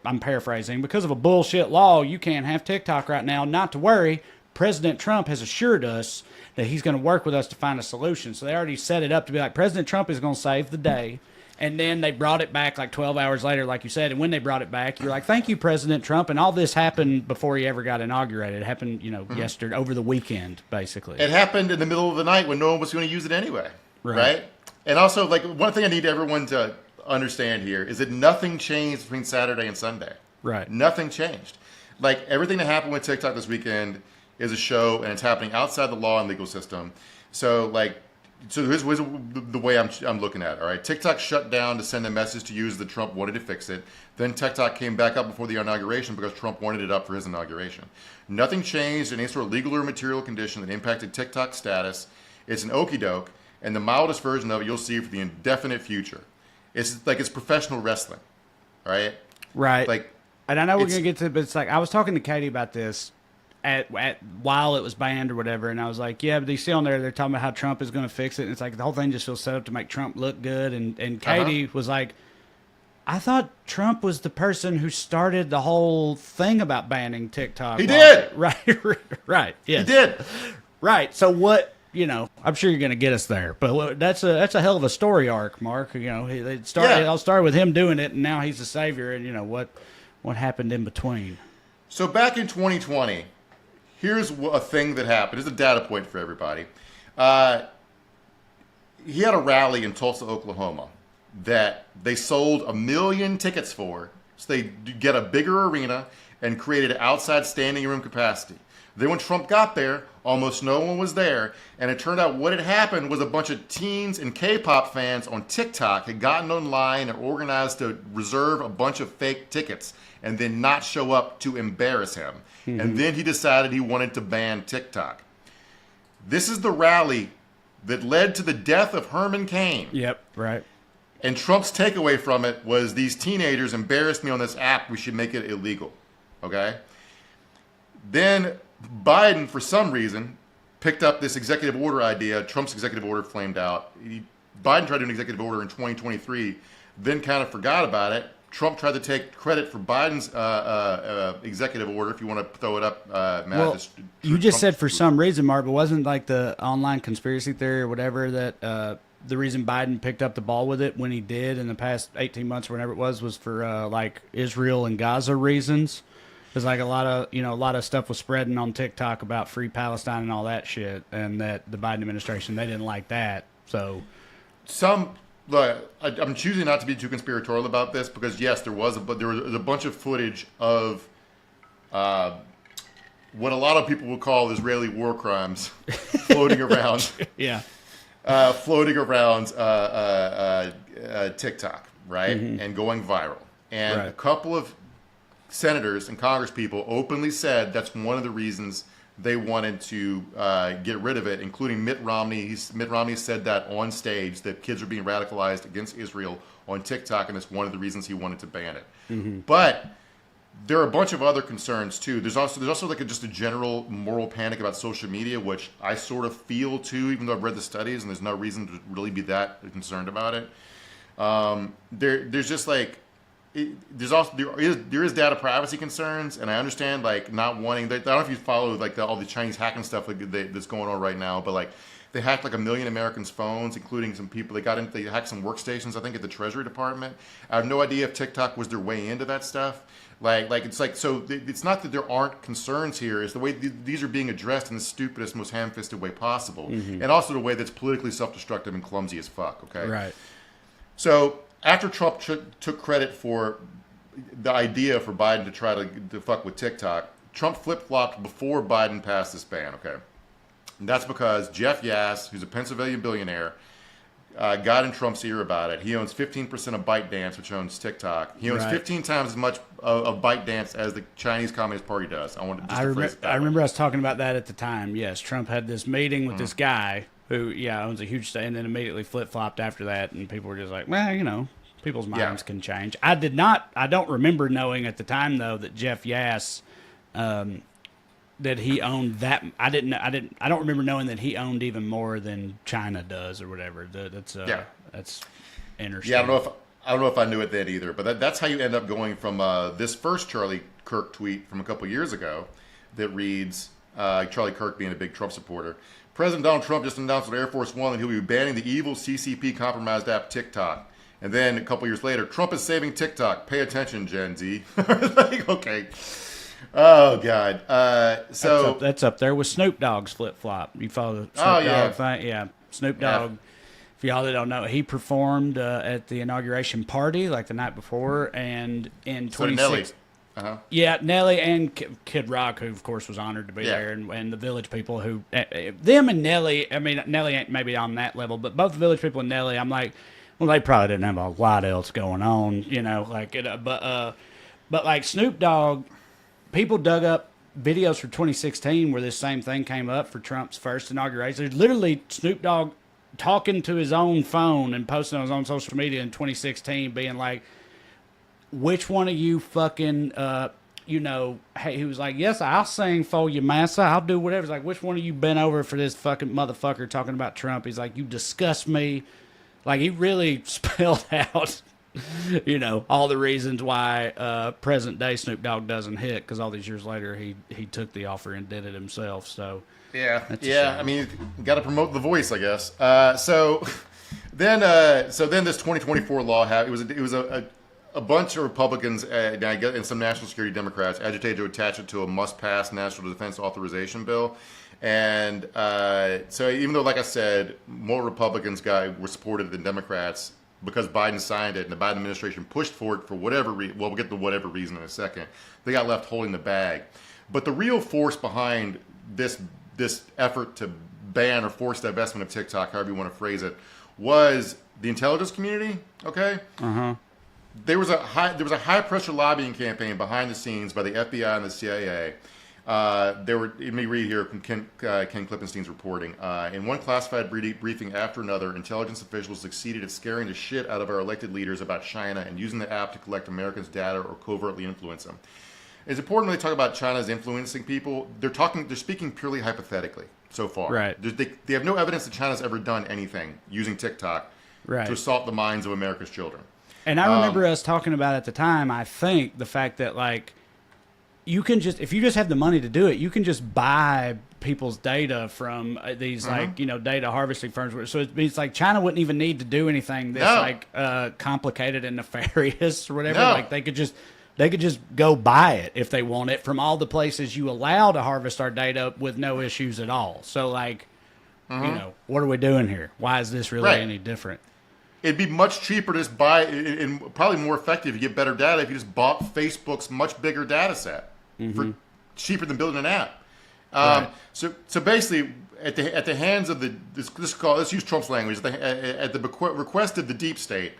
I'm paraphrasing, because of a bullshit law, you can't have TikTok right now. Not to worry, President Trump has assured us that he's going to work with us to find a solution. So they already set it up to be like President Trump is going to save the day. And then they brought it back like 12 hours later, like you said. And when they brought it back, you're like, thank you, President Trump. And all this happened before he ever got inaugurated. It happened, yesterday, over the weekend, basically. it happened in the middle of the night when no one was going to use it anyway, right? And also, like, one thing I need everyone to understand here is that nothing changed between Saturday and Sunday. Right. Nothing changed. Like, everything that happened with TikTok this weekend is a show, and it's happening outside the law and legal system. So here's the way I'm looking at it, all right? TikTok shut down to send a message to users that Trump wanted to fix it. Then TikTok came back up before the inauguration because Trump wanted it up for his inauguration. Nothing changed in any sort of legal or material condition that impacted TikTok's status. It's an okie doke, and the mildest version of it you'll see for the indefinite future. It's like it's professional wrestling, all right? Right. Like, and I know we're going to get to it, but it's like I was talking to Katie about this while it was banned or whatever, and I was like, yeah, but you see on there, they're talking about how Trump is going to fix it, and it's like the whole thing just feels set up to make Trump look good, and Katie was like, I thought Trump was the person who started the whole thing about banning TikTok. He did! Right, yes. He did! Right, so what, I'm sure you're going to get us there, but that's a hell of a story arc, Mark. It started with him doing it, and now he's the savior, and what happened in between. So back in 2020, here's a thing that happened. Here's a data point for everybody. He had a rally in Tulsa, Oklahoma that they sold 1 million tickets for, so they get a bigger arena and created outside standing room capacity. Then when Trump got there, almost no one was there, and it turned out what had happened was a bunch of teens and K-pop fans on TikTok had gotten online and organized to reserve a bunch of fake tickets and then not show up to embarrass him. Mm-hmm. And then he decided he wanted to ban TikTok. This is the rally that led to the death of Herman Cain. Yep, right. And Trump's takeaway from it was, these teenagers embarrassed me on this app, we should make it illegal. Okay? Then Biden, for some reason, picked up this executive order idea. Trump's executive order flamed out. Biden tried to do an executive order in 2023, then kind of forgot about it. Trump tried to take credit for Biden's executive order, if you want to throw it up, Matt. Well, you just said for some reason, Mark, but wasn't like the online conspiracy theory or whatever that the reason Biden picked up the ball with it when he did in the past 18 months or whenever it was for like Israel and Gaza reasons? Because like a lot of stuff was spreading on TikTok about free Palestine and all that shit, and that the Biden administration, they didn't like that. So I'm choosing not to be too conspiratorial about this because yes, there was a bunch of footage of what a lot of people would call Israeli war crimes floating around. Yeah, floating around TikTok, right, mm-hmm. and going viral. And right. A couple of senators and congresspeople openly said that's one of the reasons they wanted to get rid of it, including Mitt Romney. Mitt Romney said that on stage, that kids are being radicalized against Israel on TikTok, and it's one of the reasons he wanted to ban it. Mm-hmm. But there are a bunch of other concerns too. There's also like just a general moral panic about social media, which I sort of feel too, even though I've read the studies, and there's no reason to really be that concerned about it. There's just like, there is data privacy concerns, and I understand like not wanting. I don't know if you follow like all the Chinese hacking stuff that's going on right now, but like they hacked like 1 million Americans' phones, including some people. They hacked some workstations, I think, at the Treasury Department. I have no idea if TikTok was their way into that stuff. So it's not that there aren't concerns here. It's the way these are being addressed in the stupidest, most ham-fisted way possible, mm-hmm. and also the way that's politically self-destructive and clumsy as fuck. Okay, right. So after Trump took credit for the idea for Biden to try to fuck with TikTok, Trump flip-flopped before Biden passed this ban, okay? And that's because Jeff Yass, who's a Pennsylvania billionaire, got in Trump's ear about it. He owns 15% of ByteDance, which owns TikTok. He owns 15 times as much of ByteDance as the Chinese Communist Party does. I remember us talking about that at the time. Yes, Trump had this meeting with this guy who, owns a huge stake, and then immediately flip-flopped after that, and people were just like, well, People's Yeah. minds can change. I don't remember knowing at the time though that Jeff Yass, that he owned that. I don't remember knowing that he owned even more than China does or whatever. That's interesting. Yeah, I don't know if I knew it then either, but that's how you end up going from this first Charlie Kirk tweet from a couple years ago that reads, Charlie Kirk being a big Trump supporter, President Donald Trump just announced on Air Force One that he'll be banning the evil CCP compromised app TikTok. And then a couple years later, Trump is saving TikTok. Pay attention, Gen Z. Like, okay. Oh, God. That's up there with Snoop Dogg's flip-flop. You follow the Snoop Dogg thing? Yeah. Snoop Dogg, for y'all that don't know, he performed at the inauguration party like the night before. And in 2016... Yeah, Nelly and Kid Rock, who of course was honored to be there, and the Village people who, them and Nelly. I mean, Nelly ain't maybe on that level, but both the Village people and Nelly, I'm like, well, they probably didn't have a lot else going on, you know, like it. But like Snoop Dogg, people dug up videos from 2016 where this same thing came up for Trump's first inauguration. There's literally Snoop Dogg talking to his own phone and posting on his own social media in 2016, being like, which one of you fucking, hey, he was like, yes, I'll sing for you, massa. I'll do whatever. He's like, which one of you bent over for this fucking motherfucker talking about Trump? He's like, you disgust me. Like, he really spelled out, all the reasons why present day Snoop Dogg doesn't hit, because all these years later he took the offer and did it himself. So I mean, got to promote the voice, I guess. So then this 2024 law happened. It was a bunch of Republicans and some national security Democrats agitated to attach it to a must-pass national defense authorization bill. And so even though, like I said, more Republicans were supported than Democrats because Biden signed it and the Biden administration pushed for it for whatever reason. Well, we'll get to whatever reason in a second. They got left holding the bag. But the real force behind this effort to ban or force divestment of TikTok, however you want to phrase it, was the intelligence community. Okay. There was a high pressure lobbying campaign behind the scenes by the FBI and the CIA. Let me read here from Ken Klippenstein's reporting. In one classified briefing after another, intelligence officials succeeded at scaring the shit out of our elected leaders about China and using the app to collect Americans' data or covertly influence them. It's important when they talk about China's influencing people. They're speaking purely hypothetically so far. Right. They have no evidence that China's ever done anything using TikTok to assault the minds of America's children. And I remember us talking about at the time, I think, the fact that, like, you can just, if you just have the money to do it, you can just buy people's data from these, data harvesting firms. So it's like China wouldn't even need to do anything that's, complicated and nefarious or whatever. No. Like, they could just go buy it if they want it from all the places you allow to harvest our data with no issues at all. So, like, what are we doing here? Why is this really any different? It'd be much cheaper to just buy, and probably more effective to get better data if you just bought Facebook's much bigger data set for cheaper than building an app. So basically, at the hands of let's use Trump's language, at the request of the deep state,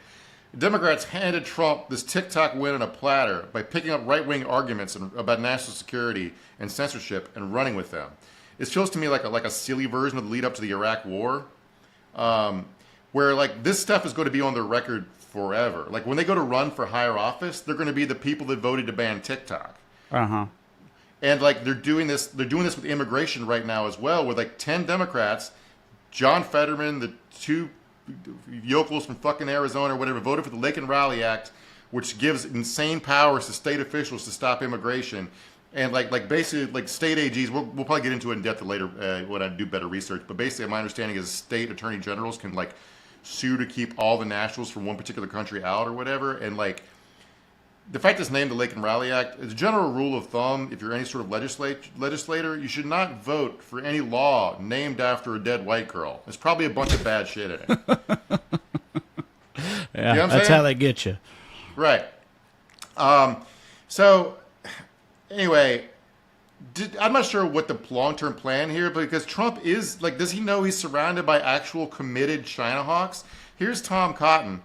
Democrats handed Trump this TikTok win on a platter by picking up right-wing arguments about national security and censorship and running with them. It feels to me like a silly version of the lead up to the Iraq War. Where, like, this stuff is going to be on their record forever. Like, when they go to run for higher office, they're going to be the people that voted to ban TikTok. And, like, they're doing this with immigration right now as well, with, like, 10 Democrats, John Fetterman, the two yokels from fucking Arizona or whatever, voted for the Lake and Raleigh Act, which gives insane powers to state officials to stop immigration. And, like basically, like, state AGs, we'll probably get into it in depth later when I do better research, but basically my understanding is state attorney generals can, like, sue to keep all the nationals from one particular country out or whatever. And, like, the fact it's named the Lake and Raleigh Act, as a general rule of thumb, if you're any sort of legislator, you should not vote for any law named after a dead white girl. There's probably a bunch of bad shit in it. Yeah, you know that's how they get you. Right. So, anyway, I'm not sure what the long-term plan here, because Trump is, like, does he know he's surrounded by actual committed China hawks? Here's Tom Cotton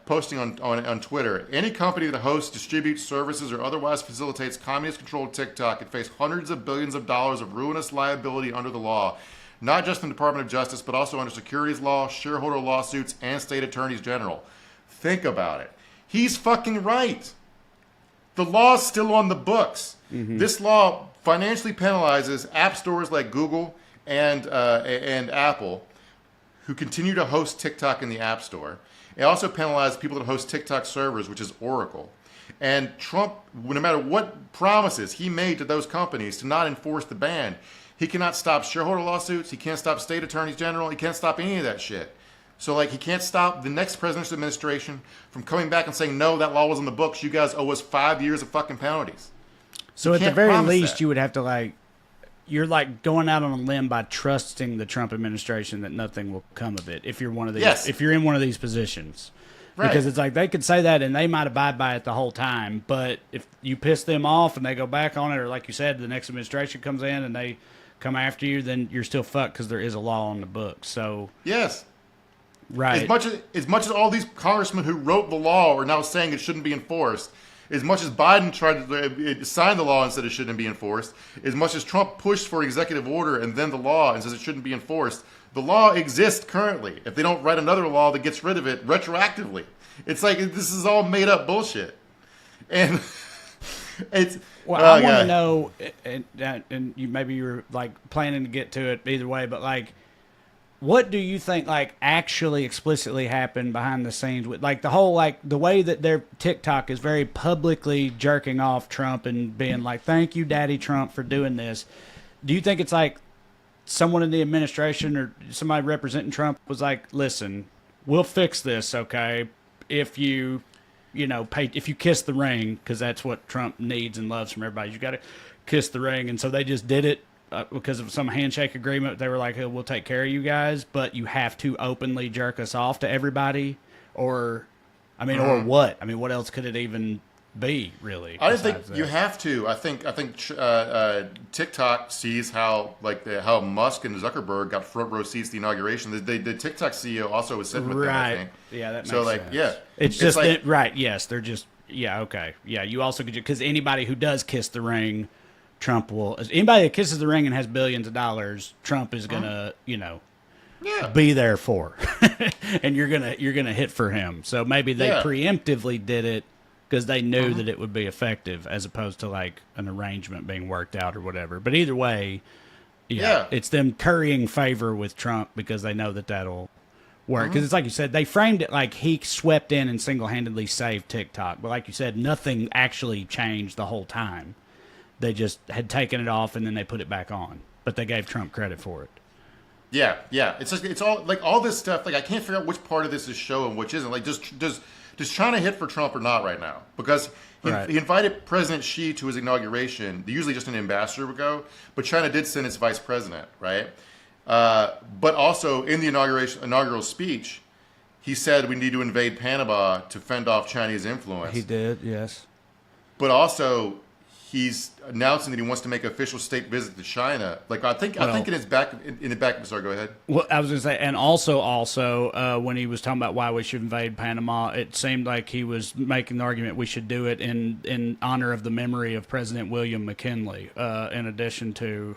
posting on Twitter. Any company that hosts, distributes services, or otherwise facilitates communist-controlled TikTok could face hundreds of billions of dollars of ruinous liability under the law, not just in the Department of Justice, but also under securities law, shareholder lawsuits, and state attorneys general. Think about it. He's fucking right. The law's still on the books. This law financially penalizes app stores like Google and Apple who continue to host TikTok in the App Store. It also penalizes people that host TikTok servers, which is Oracle. And Trump, no matter what promises he made to those companies to not enforce the ban, he cannot stop shareholder lawsuits. He can't stop state attorneys general. He can't stop any of that shit. So, like, he can't stop the next presidential administration from coming back and saying, no, that law was on the books. You guys owe us 5 years of fucking penalties. So at the very least, you would have to, like, you're like going out on a limb by trusting the Trump administration that nothing will come of it if you're one of these, if you're in one of these positions. Right. Because it's like they could say that and they might abide by it the whole time. But if you piss them off and they go back on it, or like you said, the next administration comes in and they come after you, then you're still fucked because there is a law on the books. So yes. Right. As much as all these congressmen who wrote the law are now saying it shouldn't be enforced, as much as Biden tried to sign the law and said it shouldn't be enforced, as much as Trump pushed for executive order and then the law and says it shouldn't be enforced, the law exists currently. If they don't write another law that gets rid of it retroactively, it's like this is all made up bullshit. And it's I want to know, and you maybe you're like planning to get to it either way, but like, what do you think like actually explicitly happened behind the scenes with like the whole like the way that their TikTok is very publicly jerking off Trump and being like, thank you, Daddy Trump, for doing this. Do you think it's like someone in the administration or somebody representing Trump was like, listen, we'll fix this, okay, if you pay, if you kiss the ring, because that's what Trump needs and loves from everybody. You got to kiss the ring, and so they just did it. Because of some handshake agreement, they were like, hey, we'll take care of you guys, but you have to openly jerk us off to everybody, or what? I mean, what else could it even be, really? I just think you have to. I think TikTok sees how how Musk and Zuckerberg got front row seats to the inauguration. The TikTok CEO also was sitting with them, I think. Yeah, that makes sense. It's just like, right. Yes, they're just okay. Yeah, you also could, because anybody who does kiss the ring, Trump will. Anybody that kisses the ring and has billions of dollars, Trump is gonna, be there for, and you're gonna hit for him. So maybe they preemptively did it because they knew that it would be effective, as opposed to like an arrangement being worked out or whatever. But either way, it's them currying favor with Trump because they know that that'll work. Because it's like you said, they framed it like he swept in and single-handedly saved TikTok, but like you said, nothing actually changed the whole time. They just had taken it off and then they put it back on, but they gave Trump credit for it. Yeah. It's all like all this stuff. Like I can't figure out which part of this is show and which isn't. Like does China hit for Trump or not right now? Because he invited President Xi to his inauguration. Usually just an ambassador would go, but China did send its vice president, right? But also in the inaugural speech, he said we need to invade Panama to fend off Chinese influence. He did, yes. But also, he's announcing that he wants to make an official state visit to China. Like I think in his back. Sorry, go ahead. Well, I was going to say, and also when he was talking about why we should invade Panama, it seemed like he was making the argument we should do it in honor of the memory of President William McKinley, in addition to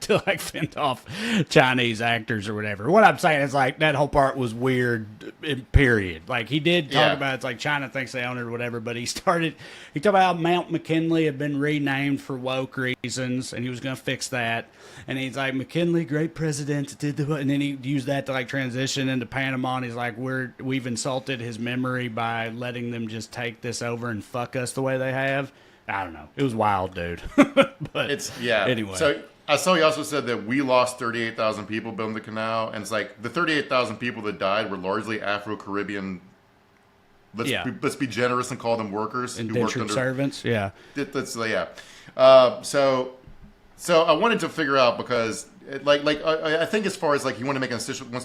to like fend off Chinese actors or whatever. What I'm saying is like that whole part was weird. Period. Like he did talk about it's like China thinks they own it or whatever, but he talked about how Mount McKinley had been renamed for woke reasons, and he was going to fix that. And he's like, McKinley, great president, and then he used that to like transition into Panama. And he's like, we've insulted his memory by letting them just take this over and fuck us the way they have. I don't know. It was wild, dude. But anyway. So I saw he also said that we lost 38,000 people building the canal, and it's like the 38,000 people that died were largely Afro-Caribbean. Let's be generous and call them workers. Indentured servants, So I wanted to figure out because, I think as far as like he wants to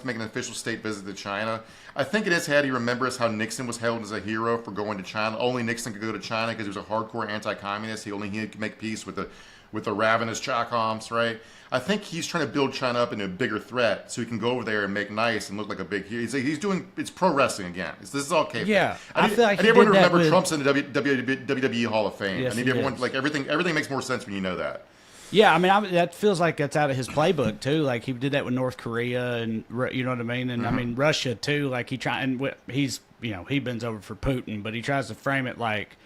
make an official state visit to China. I think in his head he remembers how Nixon was hailed as a hero for going to China. Only Nixon could go to China because he was a hardcore anti-communist. He could make peace with the ravenous Chacoms, right? I think he's trying to build China up into a bigger threat so he can go over there and make nice and look like a big hero. He's doing, it's pro wrestling again. This is all Kayfabe. Yeah. I feel like I need everyone to remember Trump's in the WWE Hall of Fame. Yes, I need everyone, like everything makes more sense when you know that. Yeah, I mean, that feels like that's out of his playbook too. Like he did that with North Korea, and you know what I mean. And I mean Russia too. Like he's he bends over for Putin, but he tries to frame it like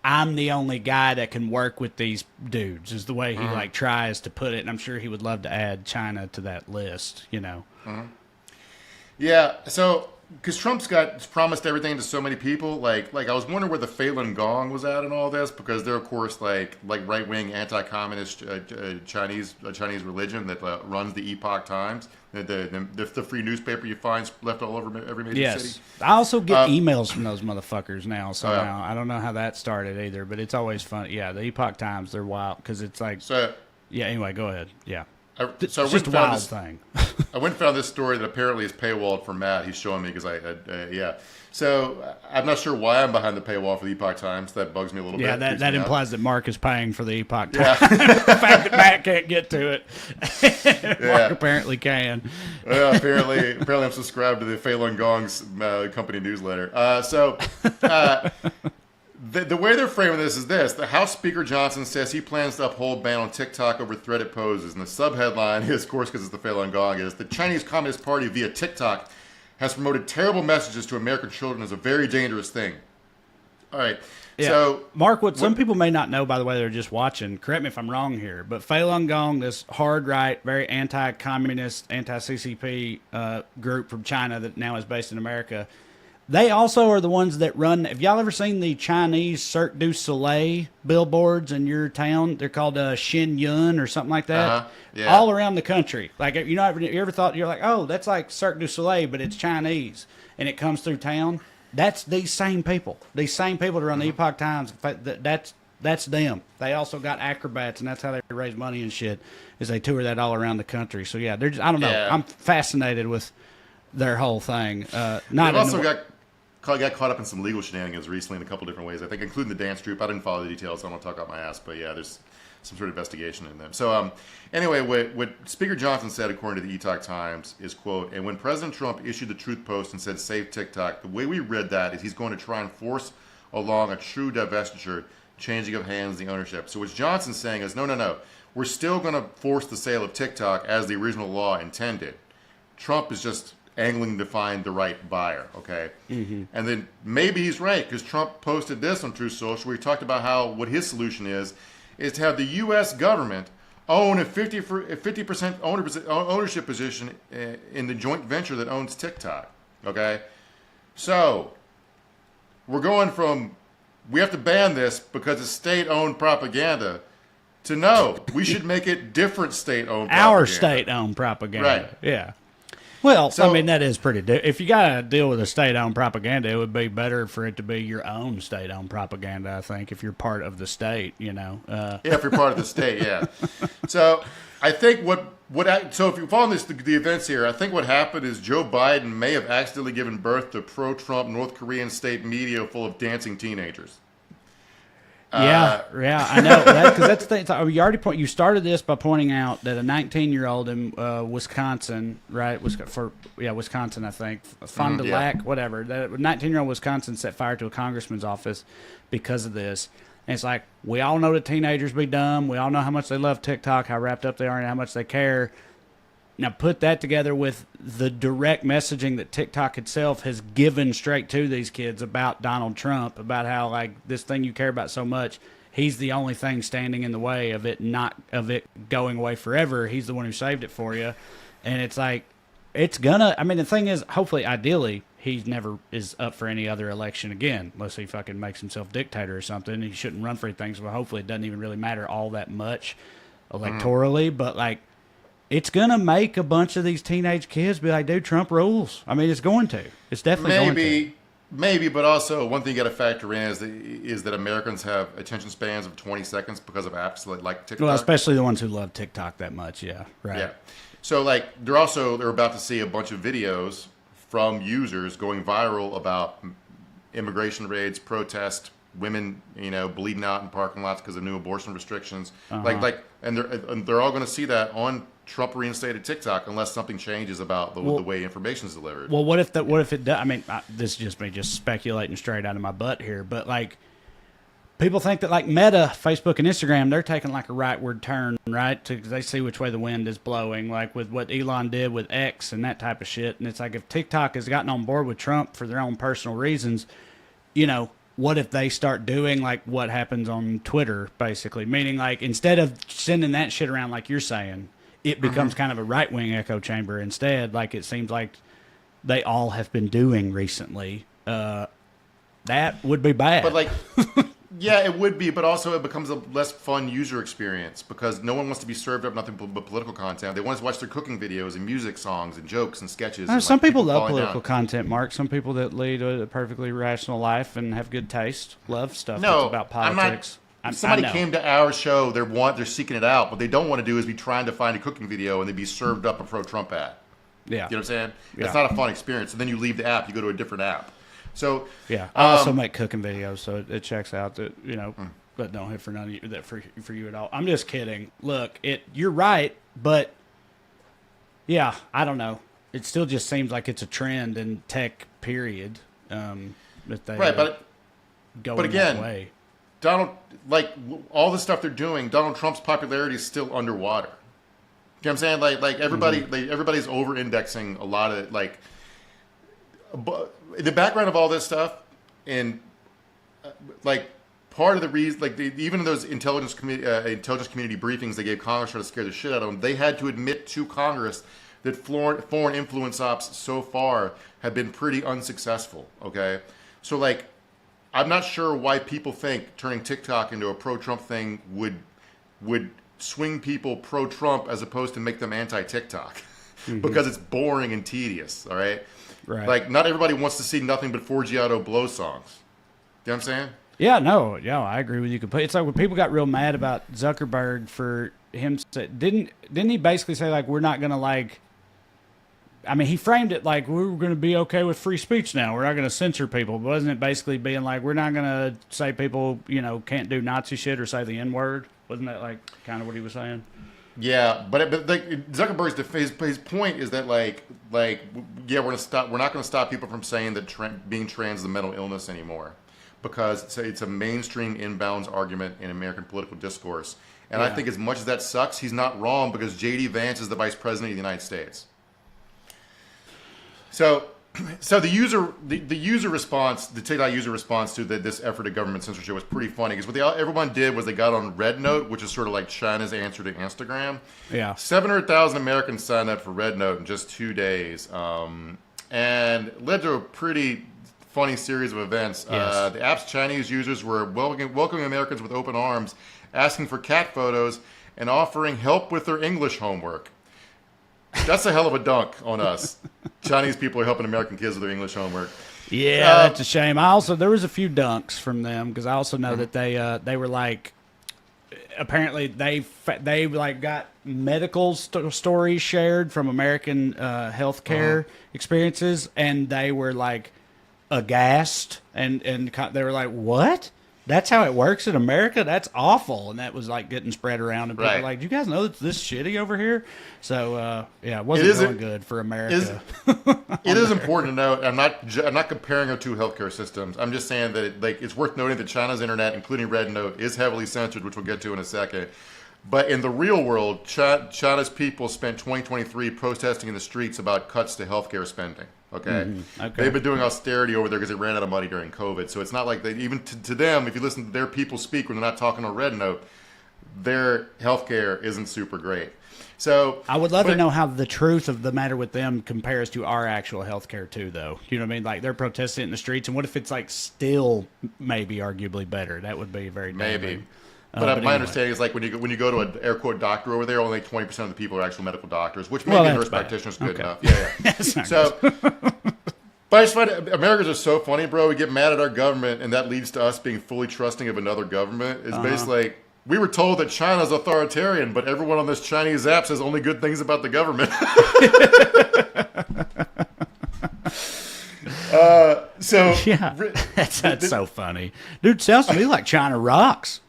I'm the only guy that can work with these dudes. Is the way he like tries to put it. And I'm sure he would love to add China to that list. Yeah, so because Trump's promised everything to so many people, like I was wondering where the Falun Gong was at in all this, because they're of course like right wing anti-communist Chinese religion that runs the Epoch Times, the free newspaper you find left all over every major city. I also get emails from those motherfuckers now. So yeah. now I don't know how that started either, but it's always fun. Yeah, the Epoch Times, they're wild because it's like. So yeah. Anyway, go ahead. Yeah. It's just a wild thing. I went and found this story that apparently is paywalled for Matt. He's showing me because yeah. So I'm not sure why I'm behind the paywall for the Epoch Times. That bugs me a little bit. Yeah, that implies that Mark is paying for the Epoch Times. Yeah. The fact that Matt can't get to it, Mark apparently can. Well, apparently I'm subscribed to the Falun Gong's company newsletter. The way they're framing this is this. The House Speaker Johnson says he plans to uphold ban on TikTok over thread it poses. And the subheadline is, of course, because it's the Falun Gong, is the Chinese Communist Party via TikTok has promoted terrible messages to American children as a very dangerous thing. All right. Yeah. So, Mark, what some people may not know, by the way, they're just watching, correct me if I'm wrong here, but Falun Gong, this hard right, very anti-communist, anti-CCP group from China that now is based in America, they also are the ones that run. Have y'all ever seen the Chinese Cirque du Soleil billboards in your town? They're called Xin Yun or something like that. Yeah. All around the country. Like, you ever thought, you're like, oh, that's like Cirque du Soleil, but it's Chinese, and it comes through town? That's these same people. These same people that run the Epoch Times. That's them. They also got acrobats, and that's how they raise money and shit, is they tour that all around the country. So, yeah, they're just, I don't know. I'm fascinated with their whole thing. They've also got caught up in some legal shenanigans recently in a couple different ways, I think, including the dance troupe. I didn't follow the details. I don't want to talk out my ass, but yeah, there's some sort of investigation in them. So anyway, what Speaker Johnson said, according to the Epoch Times, is, quote, and when President Trump issued the truth post and said save TikTok, the way we read that is he's going to try and force along a true divestiture, changing of hands, the ownership. So what Johnson's saying is, no, we're still going to force the sale of TikTok as the original law intended. Trump is just angling to find the right buyer, okay? And then maybe he's right, because Trump posted this on Truth Social where he talked about what his solution is to have the U.S. government own a 50% ownership position in the joint venture that owns TikTok, okay? So we're going from we have to ban this because it's state-owned propaganda to no, we should make it different state-owned propaganda. Our state-owned propaganda. Right. Yeah. Well, So- I mean, that is pretty. If you got to deal with a state-owned propaganda, it would be better for it to be your own state-owned propaganda, I think, if you're part of the state, Yeah, if you're part of the state, yeah. So I think so if you follow the events here, I think what happened is Joe Biden may have accidentally given birth to pro-Trump North Korean state media full of dancing teenagers. Yeah, I know. Because that's the thing. You started this by pointing out that a 19-year-old in Wisconsin, right? Wisconsin, I think. Fond du Lac, whatever. That 19-year-old Wisconsin set fire to a congressman's office because of this. And it's like, we all know that teenagers be dumb. We all know how much they love TikTok, how wrapped up they are, and how much they care. Now put that together with the direct messaging that TikTok itself has given straight to these kids about Donald Trump, about how, like, this thing you care about so much, he's the only thing standing in the way of it going away forever. He's the one who saved it for you. And it's like, the thing is, hopefully, ideally, he never is up for any other election again, unless he fucking makes himself dictator or something. He shouldn't run for anything, so hopefully it doesn't even really matter all that much electorally. But, like, it's going to make a bunch of these teenage kids be like, dude, Trump rules. I mean, it's going to. It's definitely going to. Maybe, but also one thing you got to factor in is that Americans have attention spans of 20 seconds because of apps like TikTok. Well, especially the ones who love TikTok that much, yeah. Right. Yeah. So, like, they're about to see a bunch of videos from users going viral about immigration raids, protest, women, bleeding out in parking lots because of new abortion restrictions. And they're all going to see that on Trump reinstated TikTok unless something changes about the way information is delivered. Well, what if it does? I mean, this is just me just speculating straight out of my butt here, but like, people think that like Meta, Facebook, and Instagram, they're taking like a rightward turn, right? Because they see which way the wind is blowing, like with what Elon did with X and that type of shit. And it's like if TikTok has gotten on board with Trump for their own personal reasons, you know, what if they start doing like what happens on Twitter, basically? Meaning like instead of sending that shit around like you're saying, it becomes kind of a right-wing echo chamber instead, like it seems like they all have been doing recently. That would be bad. But like, yeah, it would be, but also it becomes a less fun user experience because no one wants to be served up nothing but political content. They want to watch their cooking videos and music songs and jokes and sketches. And, some like, people love falling political down. content, Mark. Some people that lead a perfectly rational life and have good taste love stuff No, that's about I'm not- politics. If somebody I know. came to our show, they're seeking it out. What they don't want to do is be trying to find a cooking video and they'd be served up a pro-Trump ad. Yeah. You know what I'm saying? Yeah. It's not a fun experience. And then you leave the app, you go to a different app. So Yeah. I also make cooking videos, so it checks out that, you know, but don't hit for none of you, that for you at all. I'm just kidding. Look, you're right, but yeah, I don't know. It still just seems like it's a trend in tech, period. That they right, but go but in again, that way. Donald, like all the stuff they're doing, Donald Trump's popularity is still underwater. You know what I'm saying? Like everybody, everybody's over-indexing a lot of it. Like, but the background of all this stuff, and like part of the reason, like even in those intelligence community briefings they gave Congress trying to scare the shit out of them, they had to admit to Congress that foreign influence ops so far have been pretty unsuccessful. Okay, so like, I'm not sure why people think turning TikTok into a pro-Trump thing would swing people pro-Trump as opposed to make them anti-TikTok, because it's boring and tedious. All right. Right. Like, not everybody wants to see nothing but Forgiato blow songs. You know what I'm saying? Yeah, no, yeah, I agree with you completely. It's like when people got real mad about Zuckerberg for him, didn't he basically say like we're not gonna like? I mean, he framed it like we're gonna be okay with free speech now. We're not gonna censor people. But wasn't it basically being like we're not gonna say people can't do Nazi shit or say the N word? Wasn't that like kind of what he was saying? Yeah, but like Zuckerberg's his point is that like yeah, we're not going to stop people from saying that being trans is a mental illness anymore, because it's a mainstream inbounds argument in American political discourse. And I think as much as that sucks, he's not wrong, because J.D. Vance is the vice president of the United States. So the user response, the TikTok user response to this effort of government censorship was pretty funny, because everyone did was they got on Red Note, which is sort of like China's answer to Instagram. Yeah. 700,000 Americans signed up for Red Note in just 2 days, and led to a pretty funny series of events. Yes. The app's Chinese users were welcoming Americans with open arms, asking for cat photos, and offering help with their English homework. That's a hell of a dunk on us. Chinese people are helping American kids with their English homework. Yeah, that's a shame. There was a few dunks from them, because I also know that they were like, apparently they like got medical stories shared from American healthcare experiences, and they were like aghast, and they were like, what? That's how it works in America? That's awful. And that was like getting spread around, and people were like, do you guys know it's this shitty over here? So yeah, it wasn't going good for America. It is important to note, I'm not comparing our two healthcare systems. I'm just saying that it's worth noting that China's internet, including Red Note, is heavily censored, which we'll get to in a second. But in the real world, China's people spent 2023 protesting in the streets about cuts to healthcare spending. Okay? Okay. They've been doing austerity over there because they ran out of money during COVID. So it's not like even to them, if you listen to their people speak when they're not talking on Red Note, their healthcare isn't super great. So I would love to know how the truth of the matter with them compares to our actual healthcare too, though. You know what I mean? Like they're protesting in the streets, and what if it's like still maybe arguably better? That would be very maybe. But My anyway. understanding is like when you go to an air quote doctor over there, only 20% of the people are actual medical doctors, which maybe a nurse practitioner is good enough. Yeah. That's not So, good. but I just find Americans are so funny, bro. We get mad at our government, and that leads to us being fully trusting of another government. It's basically like, we were told that China's authoritarian, but everyone on this Chinese app says only good things about the government. So Yeah, that's so funny, dude. Sounds to me like China rocks.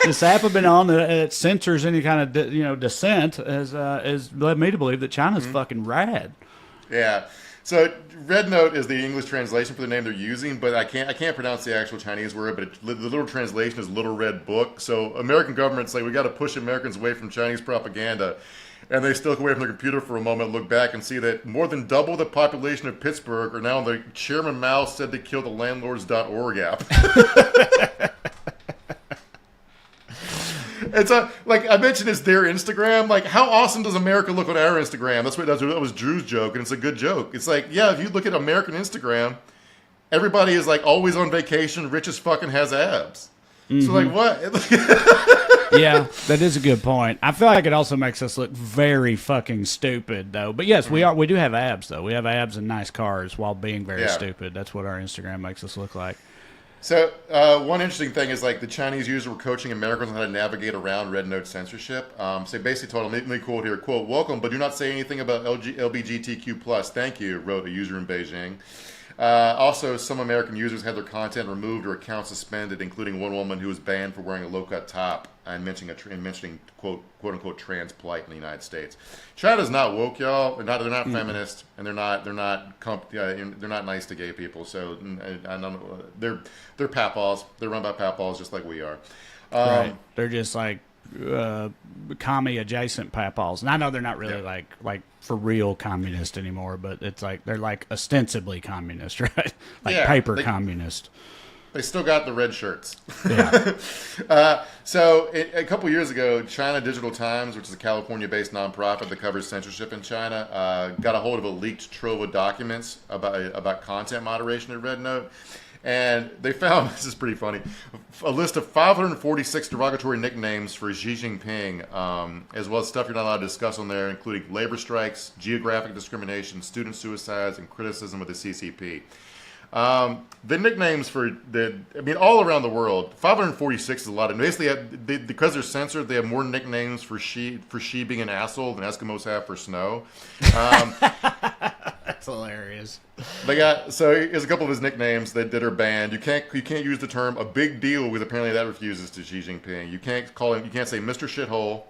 This app I've been on that censors any kind of dissent has led me to believe that China's fucking rad. Yeah. So Red Note is the English translation for the name they're using, but I can't pronounce the actual Chinese word. But the literal translation is Little Red Book. So American government's like, we got to push Americans away from Chinese propaganda, and they still look away from their computer for a moment, look back, and see that more than double the population of Pittsburgh are now on the Chairman Mao said to kill the landlords.org app. It's like I mentioned, it's their Instagram. Like, how awesome does America look on our Instagram? That was Drew's joke, and it's a good joke. It's like, yeah, if you look at American Instagram, everybody is like always on vacation, rich as fucking has abs. Mm-hmm. So like, what? Yeah, that is a good point. I feel like it also makes us look very fucking stupid, though. But yes, we do have abs, though. We have abs and nice cars while being very stupid. That's what our Instagram makes us look like. So one interesting thing is like the Chinese users were coaching Americans on how to navigate around Red Note censorship. So they basically told them, let me quote here, quote, "Welcome, but do not say anything about LGBTQ+. Thank you," wrote a user in Beijing. Also, some American users had their content removed or accounts suspended, including one woman who was banned for wearing a low-cut top and mentioning quote unquote trans plight in the United States. China's not woke, y'all. They're not feminist, and they're not nice to gay people. So they're papaws. They're run by papaws just like we are. Right. They're just like commie adjacent papaws, and I know they're not really like for real communist anymore, but it's like they're like ostensibly communist, right? Like paper communist. They still got the red shirts. Yeah. So a couple years ago, China Digital Times, which is a California-based nonprofit that covers censorship in China, got a hold of a leaked trove of documents about content moderation at Red Note. And they found, this is pretty funny, a list of 546 derogatory nicknames for Xi Jinping, as well as stuff you're not allowed to discuss on there, including labor strikes, geographic discrimination, student suicides, and criticism of the CCP. The nicknames all around the world, 546 is a lot. And basically, because they're censored, they have more nicknames for Xi being an asshole than Eskimos have for snow. That's hilarious. So here's a couple of his nicknames that are banned. You can't use the term "a big deal" because apparently that refuses to Xi Jinping. You can't say Mr. Shithole.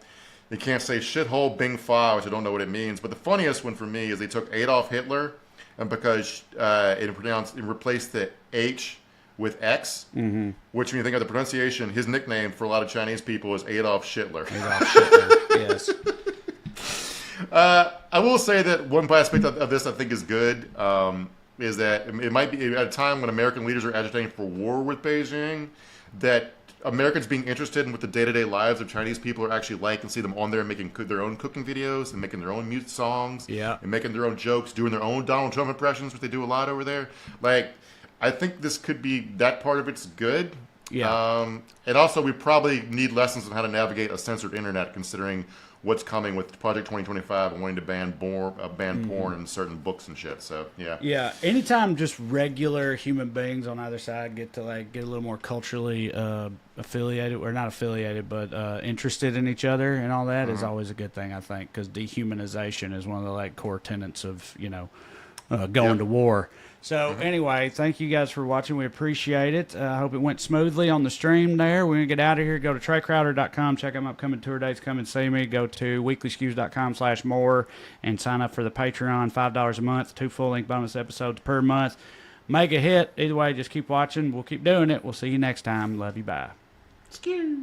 You can't say shithole Bing Fa, which I don't know what it means. But the funniest one for me is they took Adolf Hitler, and because it replaced the H with X, which when you think of the pronunciation, his nickname for a lot of Chinese people is Adolf Shitler. Adolf Shitler, yes. I will say that one aspect of this I think is good, is that it might be at a time when American leaders are agitating for war with Beijing, that Americans being interested in what the day-to-day lives of Chinese people are actually like and see them on there making their own cooking videos and making their own music songs and making their own jokes, doing their own Donald Trump impressions, which they do a lot over there. Like, I think this could be, that part of it's good. Yeah. And also we probably need lessons on how to navigate a censored internet, considering what's coming with Project 2025 and wanting to ban porn in certain books and shit. So yeah. Anytime just regular human beings on either side get a little more culturally affiliated, or not affiliated, but interested in each other and all that is always a good thing, I think, because dehumanization is one of the core tenets of going to war. So anyway, thank you guys for watching. We appreciate it. I hope it went smoothly on the stream there. We're going to get out of here. Go to TreyCrowder.com. Check out my upcoming tour dates. Come and see me. Go to weeklyskews.com/more and sign up for the Patreon. $5 a month. 2 full-length bonus episodes per month. Make a hit. Either way, just keep watching. We'll keep doing it. We'll see you next time. Love you. Bye. Skews.